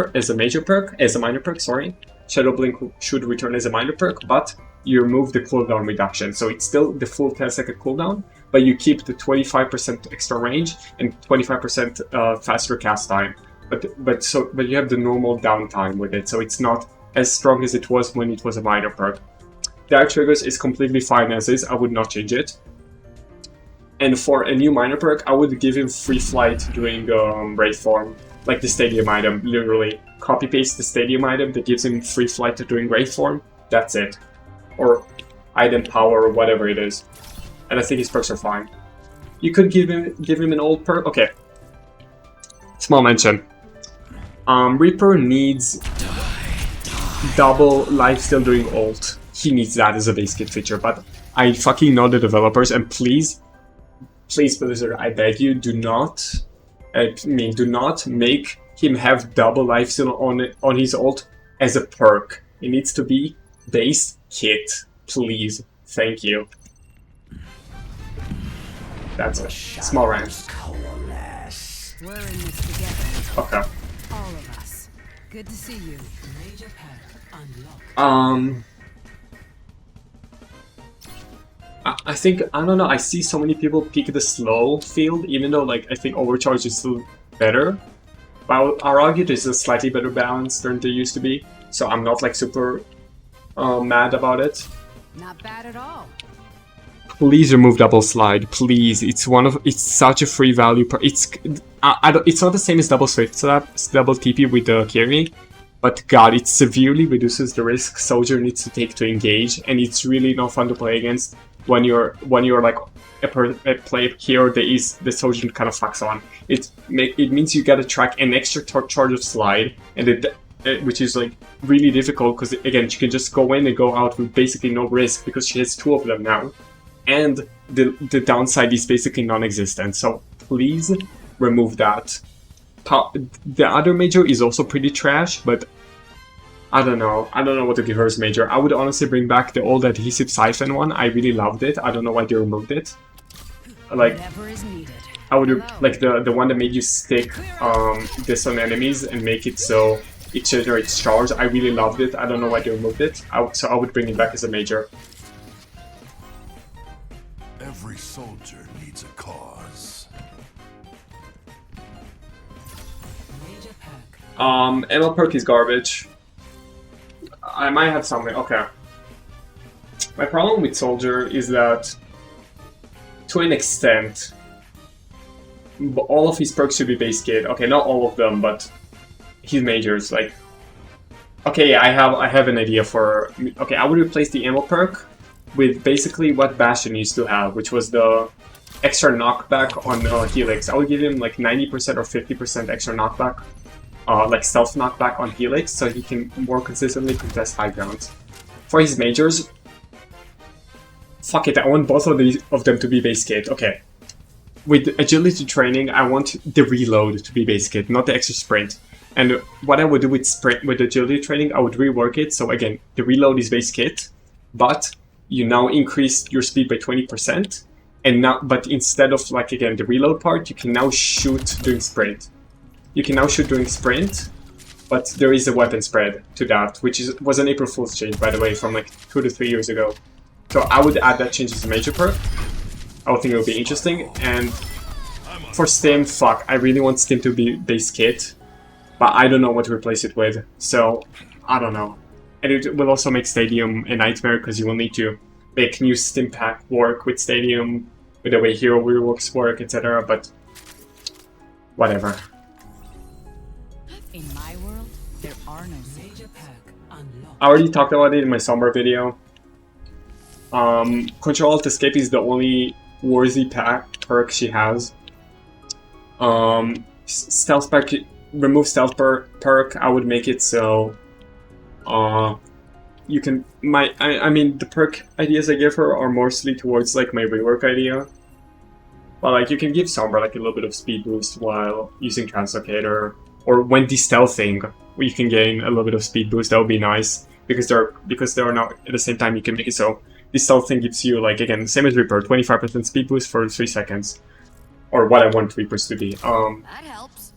A: perk. Sorry, Shadow Blink should return as a minor perk, but you remove the cooldown reduction, so it's still the full 10-second cooldown, but you keep the 25% extra range and 25% faster cast time. But you have the normal downtime with it, so it's not as strong as it was when it was a minor perk. Direct Triggers is completely fine as is. I would not change it. And for a new minor perk, I would give him free flight during Wraith form. Like the Stadium item, literally. Copy-paste the Stadium item that gives him free flight during Wraith form. That's it. Or item power or whatever it is. And I think his perks are fine. You could give him an old perk. Okay. Small mention. Reaper needs double lifesteal during ult. He needs that as a base kit feature, but I fucking know the developers, and please Blizzard, I beg you, do not make him have double lifesteal on his ult as a perk. It needs to be base kit, please. Thank you. That's a small rant.
D: We're in this together.
A: Okay.
D: All of us. Good to see you.
C: Major perk unlocked.
A: I think, I don't know, I see so many people pick the slow field, even though, like, I think Overcharge is still better. But I'll argue there's a slightly better balance than there used to be, so I'm not, like, super mad about it.
D: Not bad at all.
A: Please remove double slide, please. It's such a free value. It's not the same as double swift slap, it's double TP with the carry, but god, it severely reduces the risk Sojourn needs to take to engage, and it's really not fun to play against when you're like a player hero that the Sojourn kind of fucks on. It means you gotta track an extra charge of slide, and which is like really difficult because again, she can just go in and go out with basically no risk because she has 2 of them now. And the downside is basically non-existent, so please remove that. The other major is also pretty trash, but I don't know what to give her as major. I would honestly bring back the old adhesive siphon one. I really loved it. I don't know why they removed it. like
D: Whatever is needed.
A: I would like the one that made you stick this on enemies and make it so it generates charge. I really loved it. I don't know why they removed it. So I would bring it back as a major.
E: Every soldier needs a cause.
C: Major Perk.
A: ML Perk is garbage. I might have something. Okay. My problem with Soldier is that, to an extent, all of his perks should be base kit. Okay, not all of them, but his majors. Like, okay, yeah, I have an idea for. Okay, I would replace the ammo perk with basically what Bastion used to have, which was the extra knockback on Helix. I would give him like 90% or 50% extra knockback, like stealth knockback on Helix, so he can more consistently contest high grounds. For his majors, fuck it, I want both of them to be base kit. Okay. With agility training, I want the reload to be base kit, not the extra sprint. And what I would do with agility training, I would rework it. So again, the reload is base kit, but you now increase your speed by 20%. And now, but instead of like again the reload part, you can now shoot during sprint. You can now shoot during sprint, but there is a weapon spread to that, which was an April Fool's change, by the way, from like 2 to 3 years ago. So I would add that change as a major perk. I would think it would be interesting. And for Stim, fuck, I really want Stim to be base kit, but I don't know what to replace it with. So I don't know. And it will also make Stadium a nightmare because you will need to make new Stim pack work with Stadium, with the way hero reworks work, etc. But whatever.
D: In my world, there are no major perk unlocked.
A: I already talked about it in my Sombra video. Control Alt Escape is the only worthy perk she has. Stealth perk, remove stealth perk. I would make it so you can I mean the perk ideas I give her are mostly towards like my rework idea. But like you can give Sombra like a little bit of speed boost while using Translocator, or when de-stealthing you can gain a little bit of speed boost. That would be nice because they're not at the same time. You can make it so this stealthing gives you, like, again, same as Reaper, 25% speed boost for 3 seconds. Or what I want Reapers to be.
D: That helps.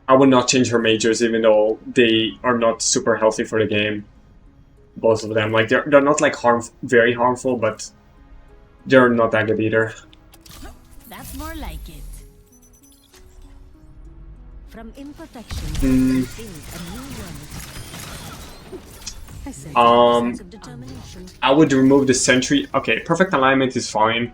A: I would not change her majors even though they are not super healthy for the game. Both of them. Like, they're not, like, very harmful, but they're not that good either.
F: That's more like it. From imperfection to build a new world.
A: I would remove the sentry. Okay, perfect alignment is fine.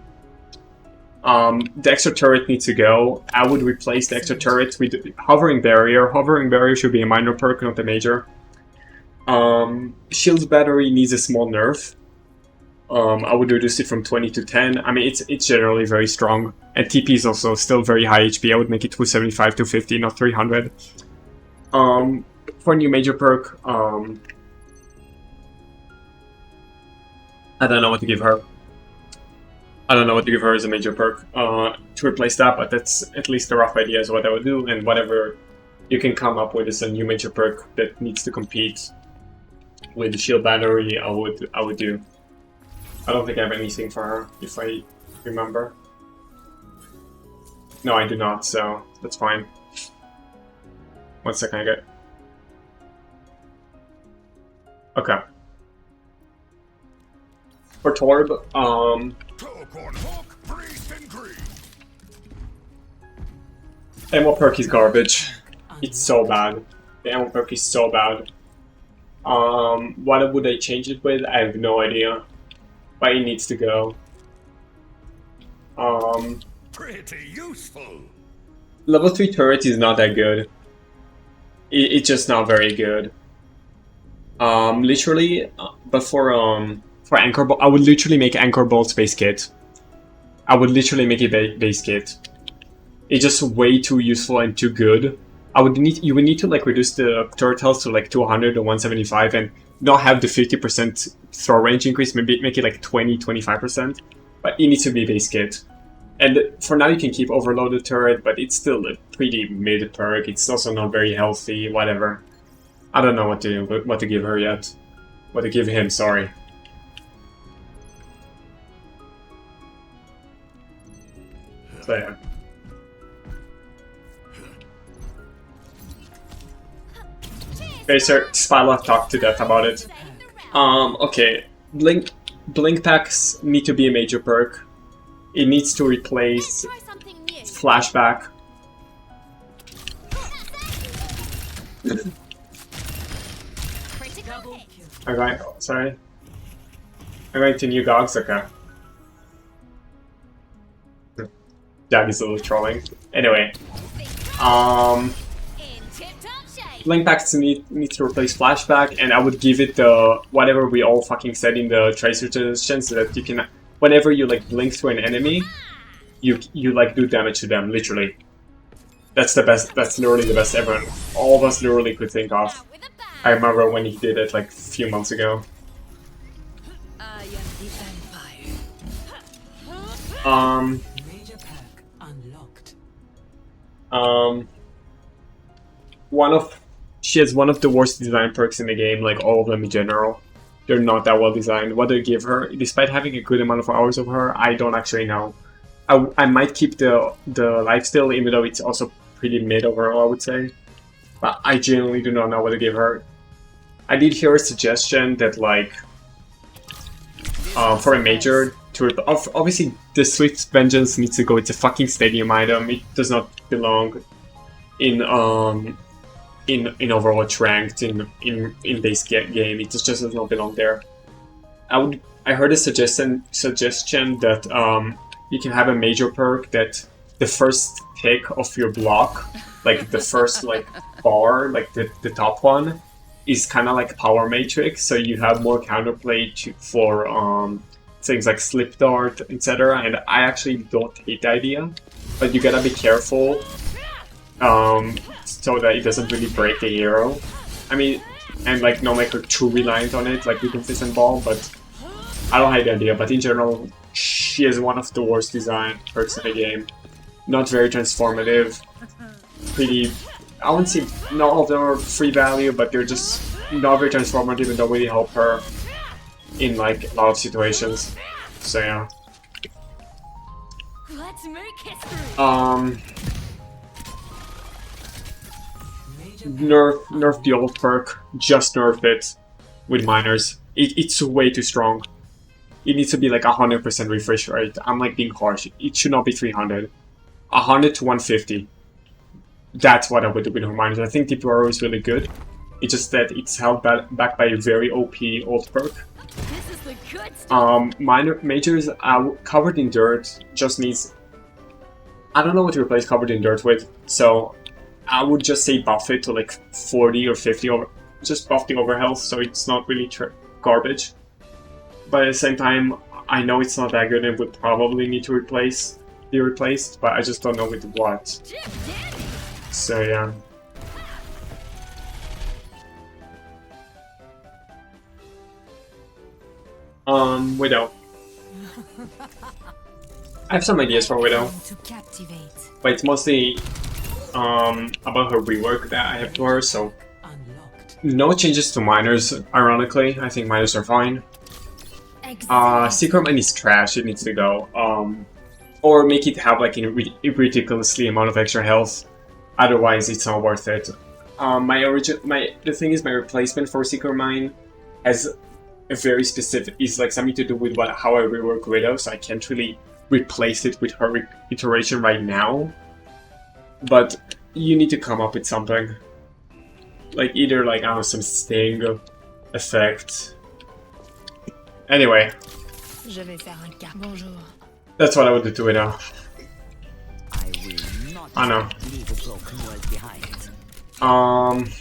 A: The extra turret needs to go. I would replace the extra turret with hovering barrier. Hovering barrier should be a minor perk, not a major. Shield battery needs a small nerf. I would reduce it from 20 to 10. I mean, it's generally very strong. And TP is also still very high HP. I would make it 275 to 50, not 300. For a new major perk, I don't know what to give her. I don't know what to give her as a major perk to replace that, but that's at least a rough idea as what I would do, and whatever you can come up with as a new major perk that needs to compete with the shield battery, I would do. I don't think I have anything for her, if I remember. No, I do not, so that's fine. 1 second, I get. Okay. For Torb, ammo perk is garbage. It's so bad. The ammo perk is so bad. What would I change it with? I have no idea. But it needs to go.
E: Pretty useful.
A: Level 3 turret is not that good. It's just not very good. Literally, but for Anchor Bolt, I would literally make Anchor Bolt's base kit. I would literally make it base kit. It's just way too useful and too good. You would need to like reduce the turret health to like 200 or 175 and not have the 50% throw range increase. Maybe make it like 20-25%. But it needs to be base kit. And for now you can keep Overloaded turret, but it's still a pretty mid perk. It's also not very healthy. Whatever. I don't know what to give her yet. What to give him. Sorry. So yeah. Okay, sir, Spylock talked to death about it. Okay, Blink packs need to be a major perk. It needs to replace Flashback. I'm going, sorry. I'm going to new Gogs, okay. Daddy's a little trolling. Anyway. Blink packs need to replace Flashback, and I would give it the whatever we all fucking said in the tracer suggestion, so that you can, whenever you like blink through an enemy, you like do damage to them, literally. That's the best, that's literally the best ever, all of us literally could think of. I remember when he did it like a few months ago.
D: Major pack unlocked.
A: She has one of the worst design perks in the game, like all of them in general. They're not that well designed. What they give her, despite having a good amount of hours of her, I don't actually know. I might keep the lifesteal, even though it's also pretty mid overall, I would say. But I genuinely do not know what to give her. I did hear a suggestion that, like, for a major, obviously the Swift Vengeance needs to go. It's a fucking stadium item. It does not belong in Overwatch ranked in base game. It just does not belong there. I heard a suggestion that you can have a major perk that the first tick of your block, like the first like bar, like the top one, is kind of like power matrix. So you have more counterplay for things like slip dart, etc. And I actually don't hate the idea, but you gotta be careful. So that it doesn't really break the hero. I mean, and like not make her too reliant on it, like Doomfist and Ball, but I don't hate the idea. But in general, she is one of the worst design perks in the game. Not very transformative. Pretty, I wouldn't say not all of them are free value, but they're just not very transformative and don't really help her in like a lot of situations. So yeah.
F: Let's make history.
A: Nerf the old perk, just nerf it with minors. It's way too strong. It needs to be like 100% refresh rate. I'm like being harsh. It should not be 300. 100 to 150. That's what I would do with her minors. I think D.Va is really good. It's just that it's held back by a very OP old perk.
F: This is the good stuff.
A: Majors covered in dirt just needs. I don't know what to replace covered in dirt with, so I would just say buff it to like 40 or 50 over. Just buff the overhealth so it's not really garbage. But at the same time, I know it's not that good and would probably need to be replaced, but I just don't know with what. So yeah. Widow. I have some ideas for Widow,
F: To captivate.
A: but it's mostly about her rework that I have to her, so
D: Unlocked.
A: no changes to minors, ironically. I think minors are fine. Secret Mine is trash, it needs to go. Or make it have like a ridiculously amount of extra health, otherwise it's not worth it. The thing is, my replacement for Secret Mine has a very specific, is like something to do with how I rework Widow, so I can't really replace it with her iteration right now. But you need to come up with something. Like either like, I don't know, some sting effect. Anyway.
F: Je vais faire un cas. Bonjour.
A: That's what I would do to Widow.
G: I will not
A: I know.
G: leave a broken world behind.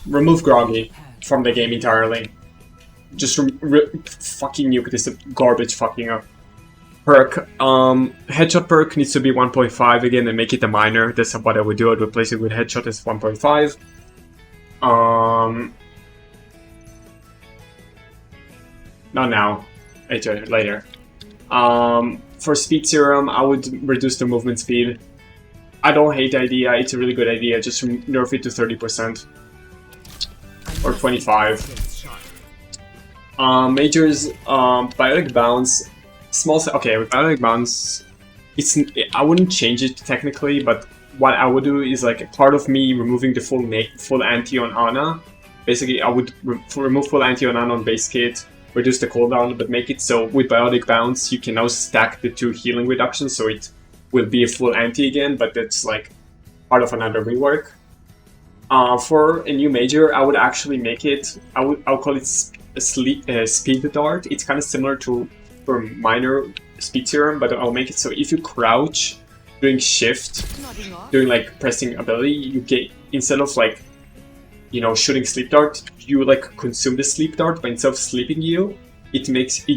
A: Remove Groggy from the game entirely. Just fucking nuke this garbage fucking up. Perk. Headshot perk needs to be 1.5 again and make it a minor. That's what I would do. I'd replace it with headshot as 1.5. Not now. Later. For speed serum, I would reduce the movement speed. I don't hate the idea. It's a really good idea. Just nerf it to 30%. Or 25. Majors, Biotic Bounce. Okay, with Biotic Bounce, it's I wouldn't change it technically, but what I would do is like part of me removing the full anti on Ana. Basically, I would remove full anti on Ana on base kit, reduce the cooldown, but make it so with Biotic Bounce you can now stack the 2 healing reductions, so it will be a full anti again, but that's like part of another rework. For a new major, I would actually make it, I'll call it Speed Dart. It's kind of similar to for minor Speed Serum, but I'll make it so if you crouch doing shift, doing like pressing ability, you get, instead of like, you know, shooting Sleep Dart, you like consume the Sleep Dart, but instead of sleeping you, it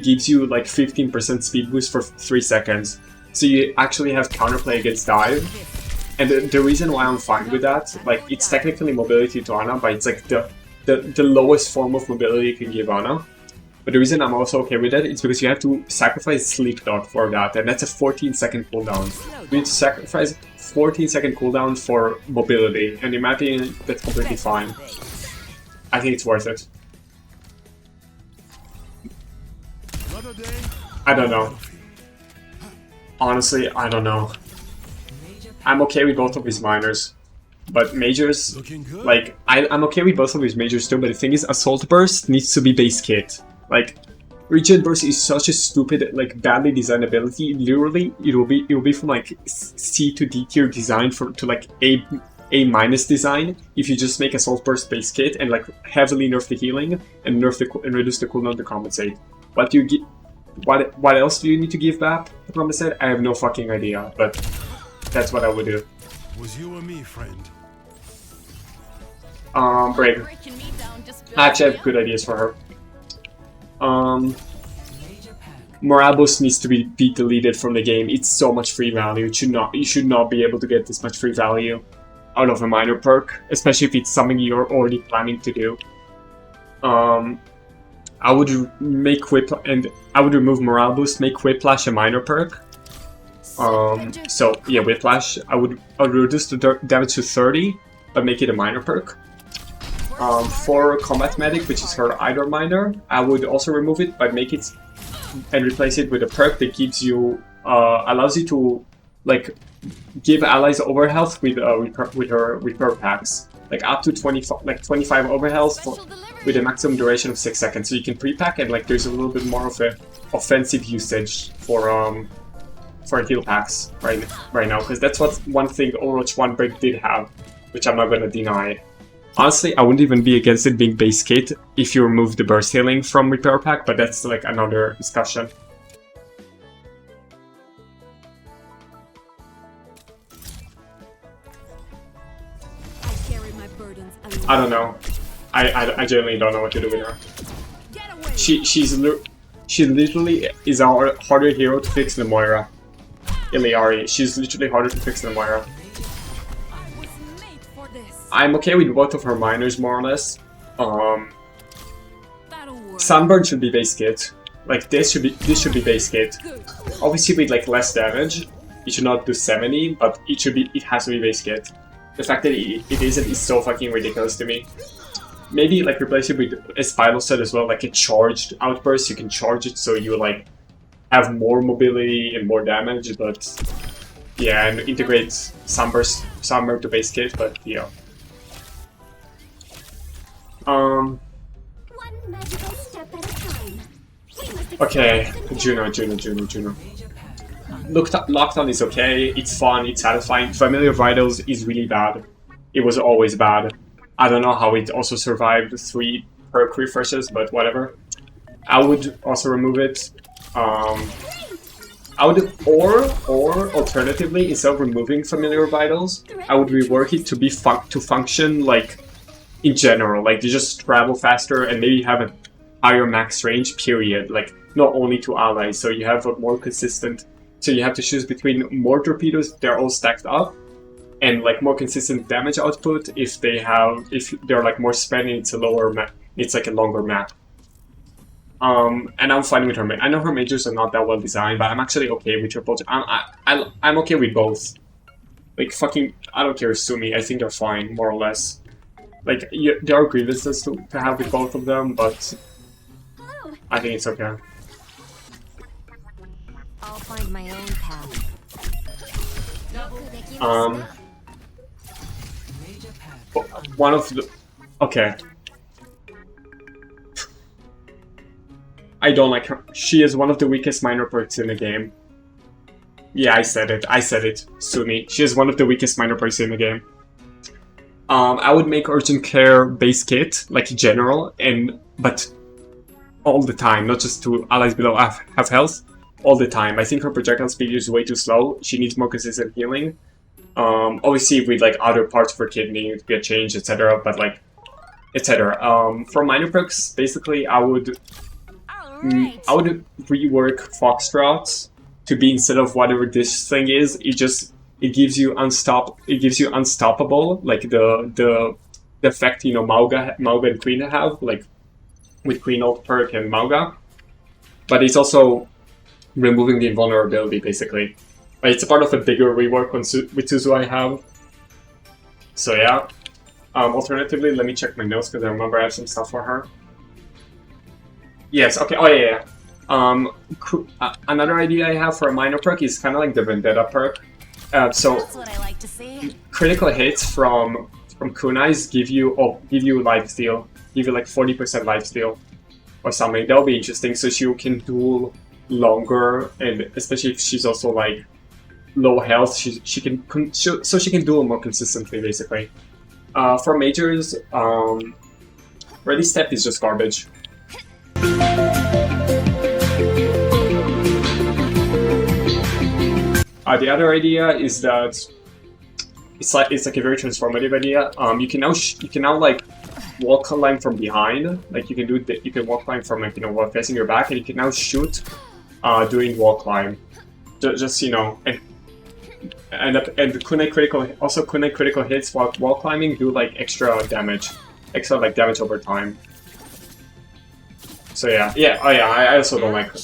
A: gives you like 15% speed boost for 3 seconds. So you actually have counterplay against dive. And the reason why I'm fine with that, like, it's technically mobility to Ana, but it's like the lowest form of mobility you can give Ana. But the reason I'm also okay with that is because you have to sacrifice Sleep Dart for that, and that's a 14-second cooldown. You need to sacrifice 14-second cooldown for mobility, and in my opinion, that's completely fine. I think it's worth it. I don't know. Honestly, I don't know. I'm okay with both of his minors, but majors, like, I'm okay with both of his majors too, but the thing is, Assault Burst needs to be base kit. Like, Regen Burst is such a stupid, like, badly designed ability. Literally, it will be from like C to D tier design to like A minus design if you just make Assault Burst base kit and like heavily nerf the healing and reduce the cooldown to compensate. What do you get? What else do you need to give back? Like I said, I have no fucking idea, but that's what I would do.
E: Was you or me, friend?
A: Brig. I actually have good ideas for her. Morale boost needs to be deleted from the game. It's so much free value. You should not be able to get this much free value out of a minor perk, especially if it's something you're already planning to do. I would make I would remove morale boost, make Whiplash a minor perk. So yeah, Whiplash, I would reduce the damage to 30, but make it a minor perk. For Combat Medic, which is her either minor, I would also remove it, but make it and replace it with a perk that gives you, allows you to like give allies overhealth with her repair packs, like up to 25 overhealth with a maximum duration of 6 seconds. So you can pre-pack, and like there's a little bit more of a offensive usage for heal packs right now, because that's one thing Overwatch 1 Break did have, which I'm not gonna deny. Honestly, I wouldn't even be against it being base kit if you remove the burst healing from repair pack, but that's like another discussion. I don't know. I genuinely don't know what to do with her. She literally is our harder hero to fix than Moira. Illari. She's literally harder to fix than Moira. I'm okay with both of her minors, more or less. Sunburn should be base kit. Like this should be base kit. Obviously with like less damage. It should not do 70, but it has to be base kit. The fact that it isn't is so fucking ridiculous to me. Maybe like replace it with a Spinal Set as well, like a charged outburst. You can charge it so you like have more mobility and more damage, but yeah, and integrate Sunburn to base kit, but yeah. Okay, Juno. Lockdown is okay, it's fun, it's satisfying. Familiar Vitals is really bad. It was always bad. I don't know how it also survived 3 perk refreshes, but whatever. I would also remove it. I would, or alternatively, instead of removing Familiar Vitals, I would rework it to function like in general, like to just travel faster and maybe have a higher max range, period. Like not only to allies, so you have a more consistent. So you have to choose between more torpedoes, they're all stacked up, and like more consistent damage output if they're like more spread and it's a lower map. It's like a longer map. And I'm fine with her. I know her majors are not that well designed, but I'm actually okay with her both. I'm okay with both. Like fucking, I don't care, sue me. I think they're fine, more or less. Like there are grievances to have with both of them, but I think it's okay.
F: I'll find my own path.
C: Major pack.
A: One of the... Okay. I don't like her. She is one of the weakest minor perks in the game. Yeah, I said it. Sue me. She is one of the weakest minor perks in the game. I would make urgent care base kit, like general, but all the time, not just to allies below have health, all the time. I think her projectile speed is way too slow. She needs more consistent healing. Obviously with like other parts of her kit needing to get changed, etc. But like, etc. For minor perks, basically, I would rework Foxtrot to be, instead of whatever this thing is, it gives you unstoppable, like the effect, you know, Mauga and Queen have, like with Queen ult perk and Mauga. But it's also removing the invulnerability, basically. But it's a part of a bigger rework with Suzu I have. So yeah. Alternatively, let me check my notes because I remember I have some stuff for her. Yes, okay, oh yeah. Another idea I have for a minor perk is kind of like the Vendetta perk. So
F: That's what I like to see.
A: critical hits from kunais give you lifesteal, give you like 40% lifesteal or something. That'll be interesting. So she can duel longer, and especially if she's also like low health, she can duel more consistently, basically. For majors, Ready Step is just garbage. The other idea is that it's like a very transformative idea. You can now like wall climb from behind. Like you can wall climb from, like, you know, while facing your back, and you can now shoot during wall climb. Just, you know, and kunai critical hits while wall climbing do like extra damage over time. So yeah. I also don't like her.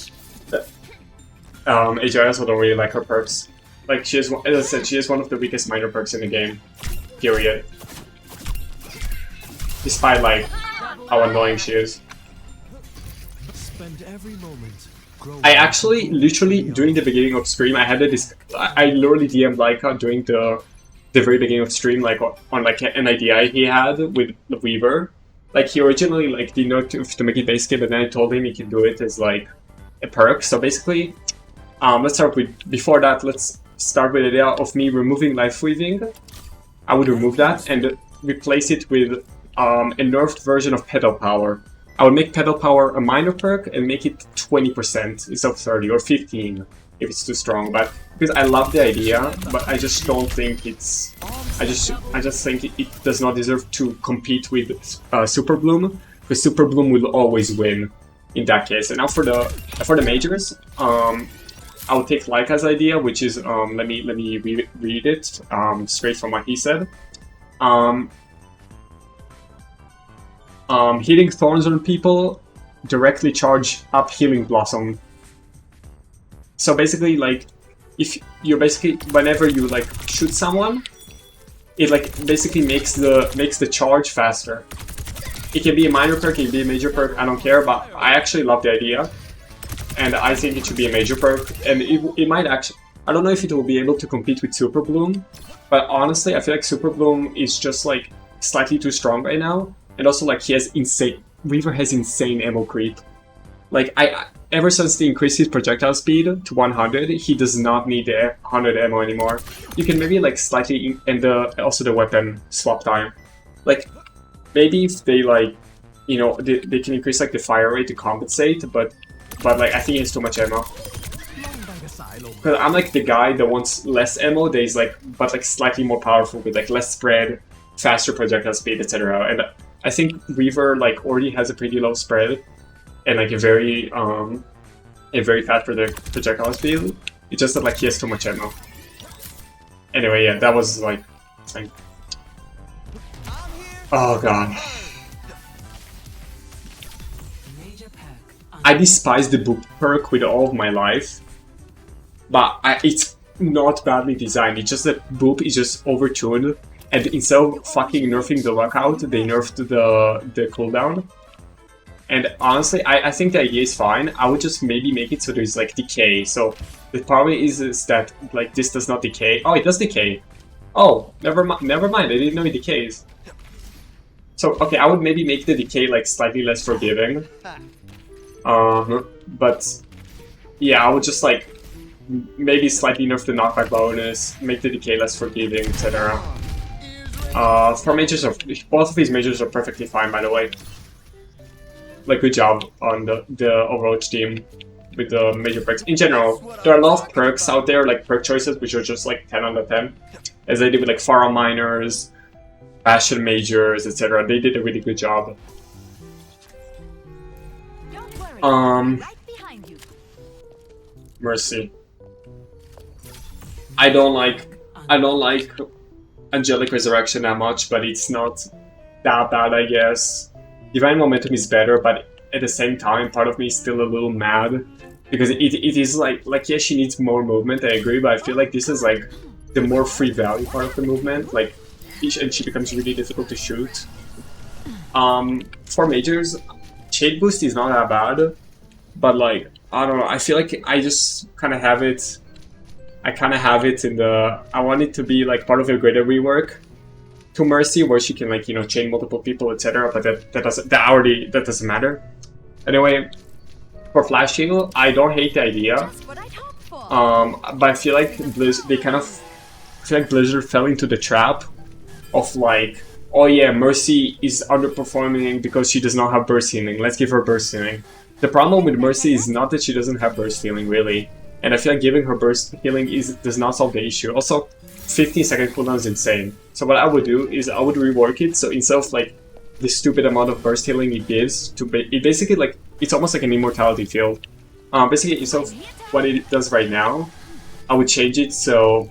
A: AJ, I also don't really like her perks. Like, she is, as I said, she is one of the weakest minor perks in the game. Period. Despite, like, how annoying she is.
E: Spend every moment.
A: I actually, literally, during the beginning of stream, I literally DM'd Laika during the very beginning of stream, like, on like an idea he had with the Weaver. Like, he originally, like, didn't know to make it base kit, but then I told him he can do it as, like, a perk. So basically, let's start with, before that, let's start with the idea of me removing Lifeweaving. I would remove that and replace it with a nerfed version of Pedal Power. I would make Pedal Power a minor perk and make it 20% instead of 30 or 15 if it's too strong. But because I love the idea, but I just don't think it's. I just think it does not deserve to compete with Super Bloom, because Super Bloom will always win in that case. And now for the majors, I would take Laika's idea, which is let me read it straight from what he said. Hitting thorns on people directly charge up Healing Blossom. So basically, like, if you're whenever you like shoot someone, it like basically makes the charge faster. It can be a minor perk, it can be a major perk, I don't care, but I actually love the idea. And I think it should be a major perk, and it might actually... I don't know if it will be able to compete with Super Bloom, but honestly, I feel like Super Bloom is just, like, slightly too strong right now, and also, like, Weaver has insane ammo creep. Like, ever since they increased his projectile speed to 100, he does not need the 100 ammo anymore. You can maybe, like, slightly... and also the weapon swap time. Like, maybe if they, like, you know, they can increase, like, the fire rate to compensate, but like, I think he has too much ammo. Because I'm like the guy that wants less ammo, that is like, but like slightly more powerful with like less spread, faster projectile speed, etc. And I think Weaver like already has a pretty low spread and like a very fast projectile speed. It's just that like he has too much ammo. Anyway, yeah, that was like thing. Oh god. I despise the boop perk with all of my life, but it's not badly designed. It's just that boop is just overtuned, and instead of fucking nerfing the lockout, they nerfed the cooldown, And honestly, I think the idea is fine. I would just maybe make it so there's like decay. So the problem is that like this does not decay. Oh, it does decay. Oh, never mind. Never mind. I didn't know it decays. So okay, I would maybe make the decay like slightly less forgiving. But yeah, I would just like maybe slightly nerf the knockback bonus, make the decay less forgiving, etc. For mages, both of these mages are perfectly fine, by the way. Like, good job on the Overwatch team with the major perks. In general, there are a lot of perks out there, like perk choices, which are just like 10 out of 10. As they did with like Pharah minors, Bastion majors, etc. They did a really good job.
F: Don't worry, right behind you.
A: Mercy. I don't like Angelic Resurrection that much, but it's not that bad, I guess. Divine Momentum is better, but at the same time, part of me is still a little mad. Because it is like yeah, she needs more movement, I agree, but I feel like this is like the more free value part of the movement. Like, and she becomes really difficult to shoot. For majors, Shade Boost is not that bad, but like, I don't know, I feel like I just kind of have it. I kind of have it in the. I want it to be like part of a greater rework to Mercy, where she can like, you know, chain multiple people, etc. But that doesn't matter. Anyway, for Flash Heal, I don't hate the idea.
F: Just what I'd hoped for.
A: But I feel like Blizzard fell into the trap of like, oh yeah, Mercy is underperforming because she does not have burst healing. Let's give her burst healing. The problem with Mercy is not that she doesn't have burst healing, really. And I feel like giving her burst healing does not solve the issue. Also, 15-second cooldown is insane. So what I would do is I would rework it, so instead of like the stupid amount of burst healing it gives, it basically like, it's almost like an immortality field. Basically, instead of what it does right now, I would change it so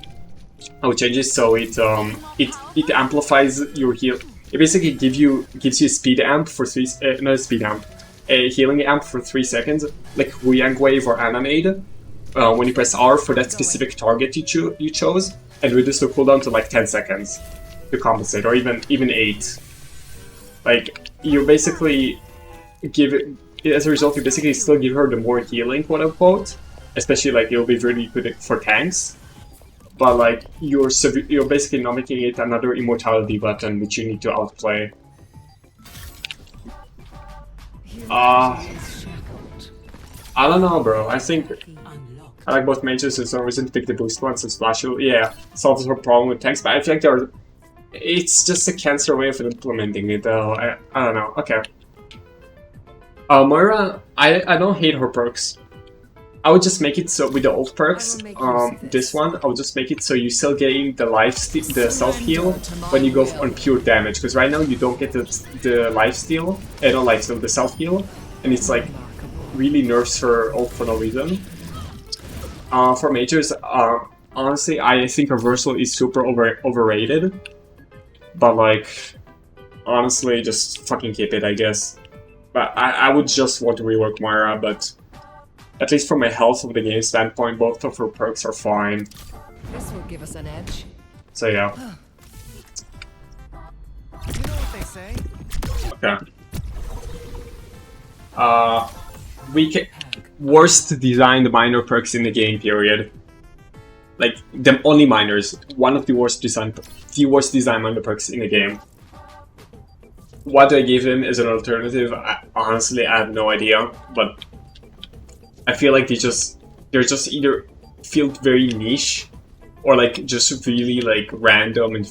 A: it amplifies your heal. It basically gives you a speed amp for not a speed amp, a healing amp for 3 seconds, like Wuyang Wave or Animate. When you press R for that specific target you chose, and reduce the cooldown to like 10 seconds to compensate, or even 8. Like, you basically give it, as a result, you basically still give her the more healing, quote unquote. Especially like it'll be really good for tanks. But like you're basically not making it another immortality button which you need to outplay. I don't know, bro. I think I like both mages. There's no reason to pick the boost ones and Splash. Yeah, solves her problem with tanks, but I feel like it's just a cancer way of implementing it, though. I don't know. Okay. Moira, I don't hate her perks. I would just make it so with the old perks, this one, I would just make it so you still gain the self heal when you go on pure damage, because right now you don't get the life steal, not life steal, the self heal, and it's like really nerfs her ult for no reason. For mages, honestly, I think Reversal is super overrated, but like, honestly, just fucking keep it, I guess. But I would just want to rework Moira, but at least from a health of the game standpoint, both of her perks are fine.
D: This will give us an edge.
A: So yeah.
H: You know what they say?
A: Okay. Worst designed minor perks in the game, period. Like, the only minors. One of the worst designed minor perks in the game. What do I give him as an alternative? Honestly, I have no idea, but I feel like they're just either feel very niche, or like just really like random and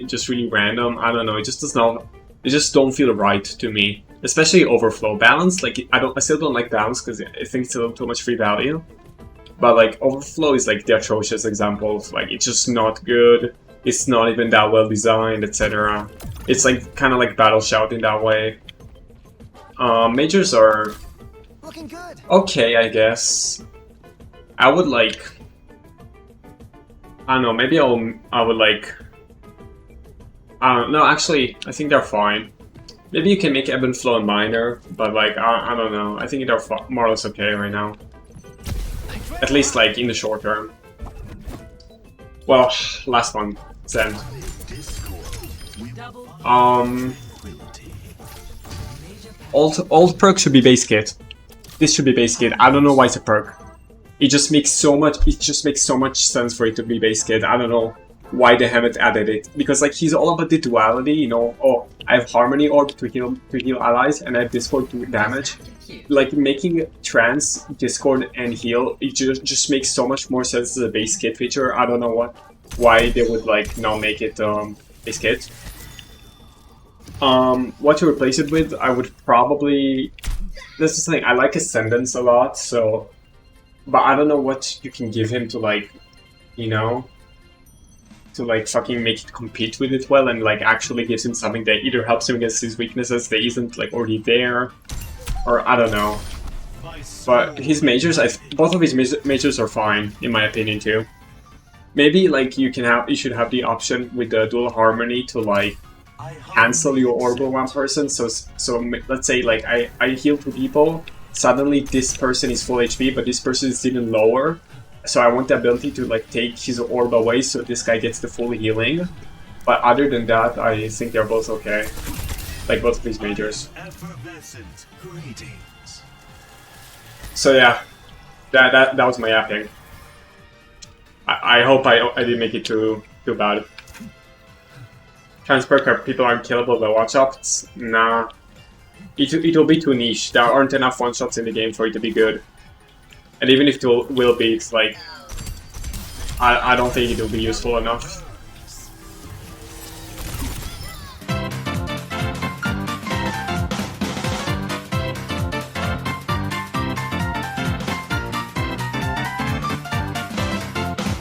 A: just really random. I don't know. It just does not. They just don't feel right to me. Especially Overflow. Balance, like I still don't like Balance because I think it's a little too much free value. But like Overflow is like the atrocious example of like it's just not good. It's not even that well designed, etc. It's like kind of like Battle Shout in that way. Majors are
H: Looking good.
A: okay, I guess. I would like. I don't know. Maybe I would like. I don't know. Actually, I think they're fine. Maybe you can make Ebb and Flow and Minor, but like I don't know. I think they're more or less okay right now. At least like in the short term. Well, last one. Zen. Alt perk should be base kit. This should be base kit. I don't know why it's a perk. It just makes so much sense for it to be base kit. I don't know why they haven't added it, because like he's all about the duality, you know. Oh, I have Harmony Orb to heal allies, and I have Discord to damage. Like making trans, Discord, and heal, it just makes so much more sense as a base kit feature. I don't know why they would like not make it base kit. What to replace it with? I would probably. This is the thing. I like Ascendance a lot, so, but I don't know what you can give him to like, you know, to like fucking make it compete with it well, and like actually gives him something that either helps him against his weaknesses that isn't like already there, or I don't know. But his majors, both of his majors are fine in my opinion too. Maybe like you should have the option with the dual harmony to like cancel your orb on one person. So let's say like I heal 2 people. Suddenly this person is full HP, but this person is even lower. So I want the ability to like take his orb away, so this guy gets the full healing. But other than that, I think they're both okay. Like both of these majors. So yeah, that was my yapping. I hope I didn't make it too bad. Transperk people aren't killable by one-shots? Nah. It'll be too niche. There aren't enough one-shots in the game for it to be good. And even if it will be, it's like... I don't think it'll be useful enough.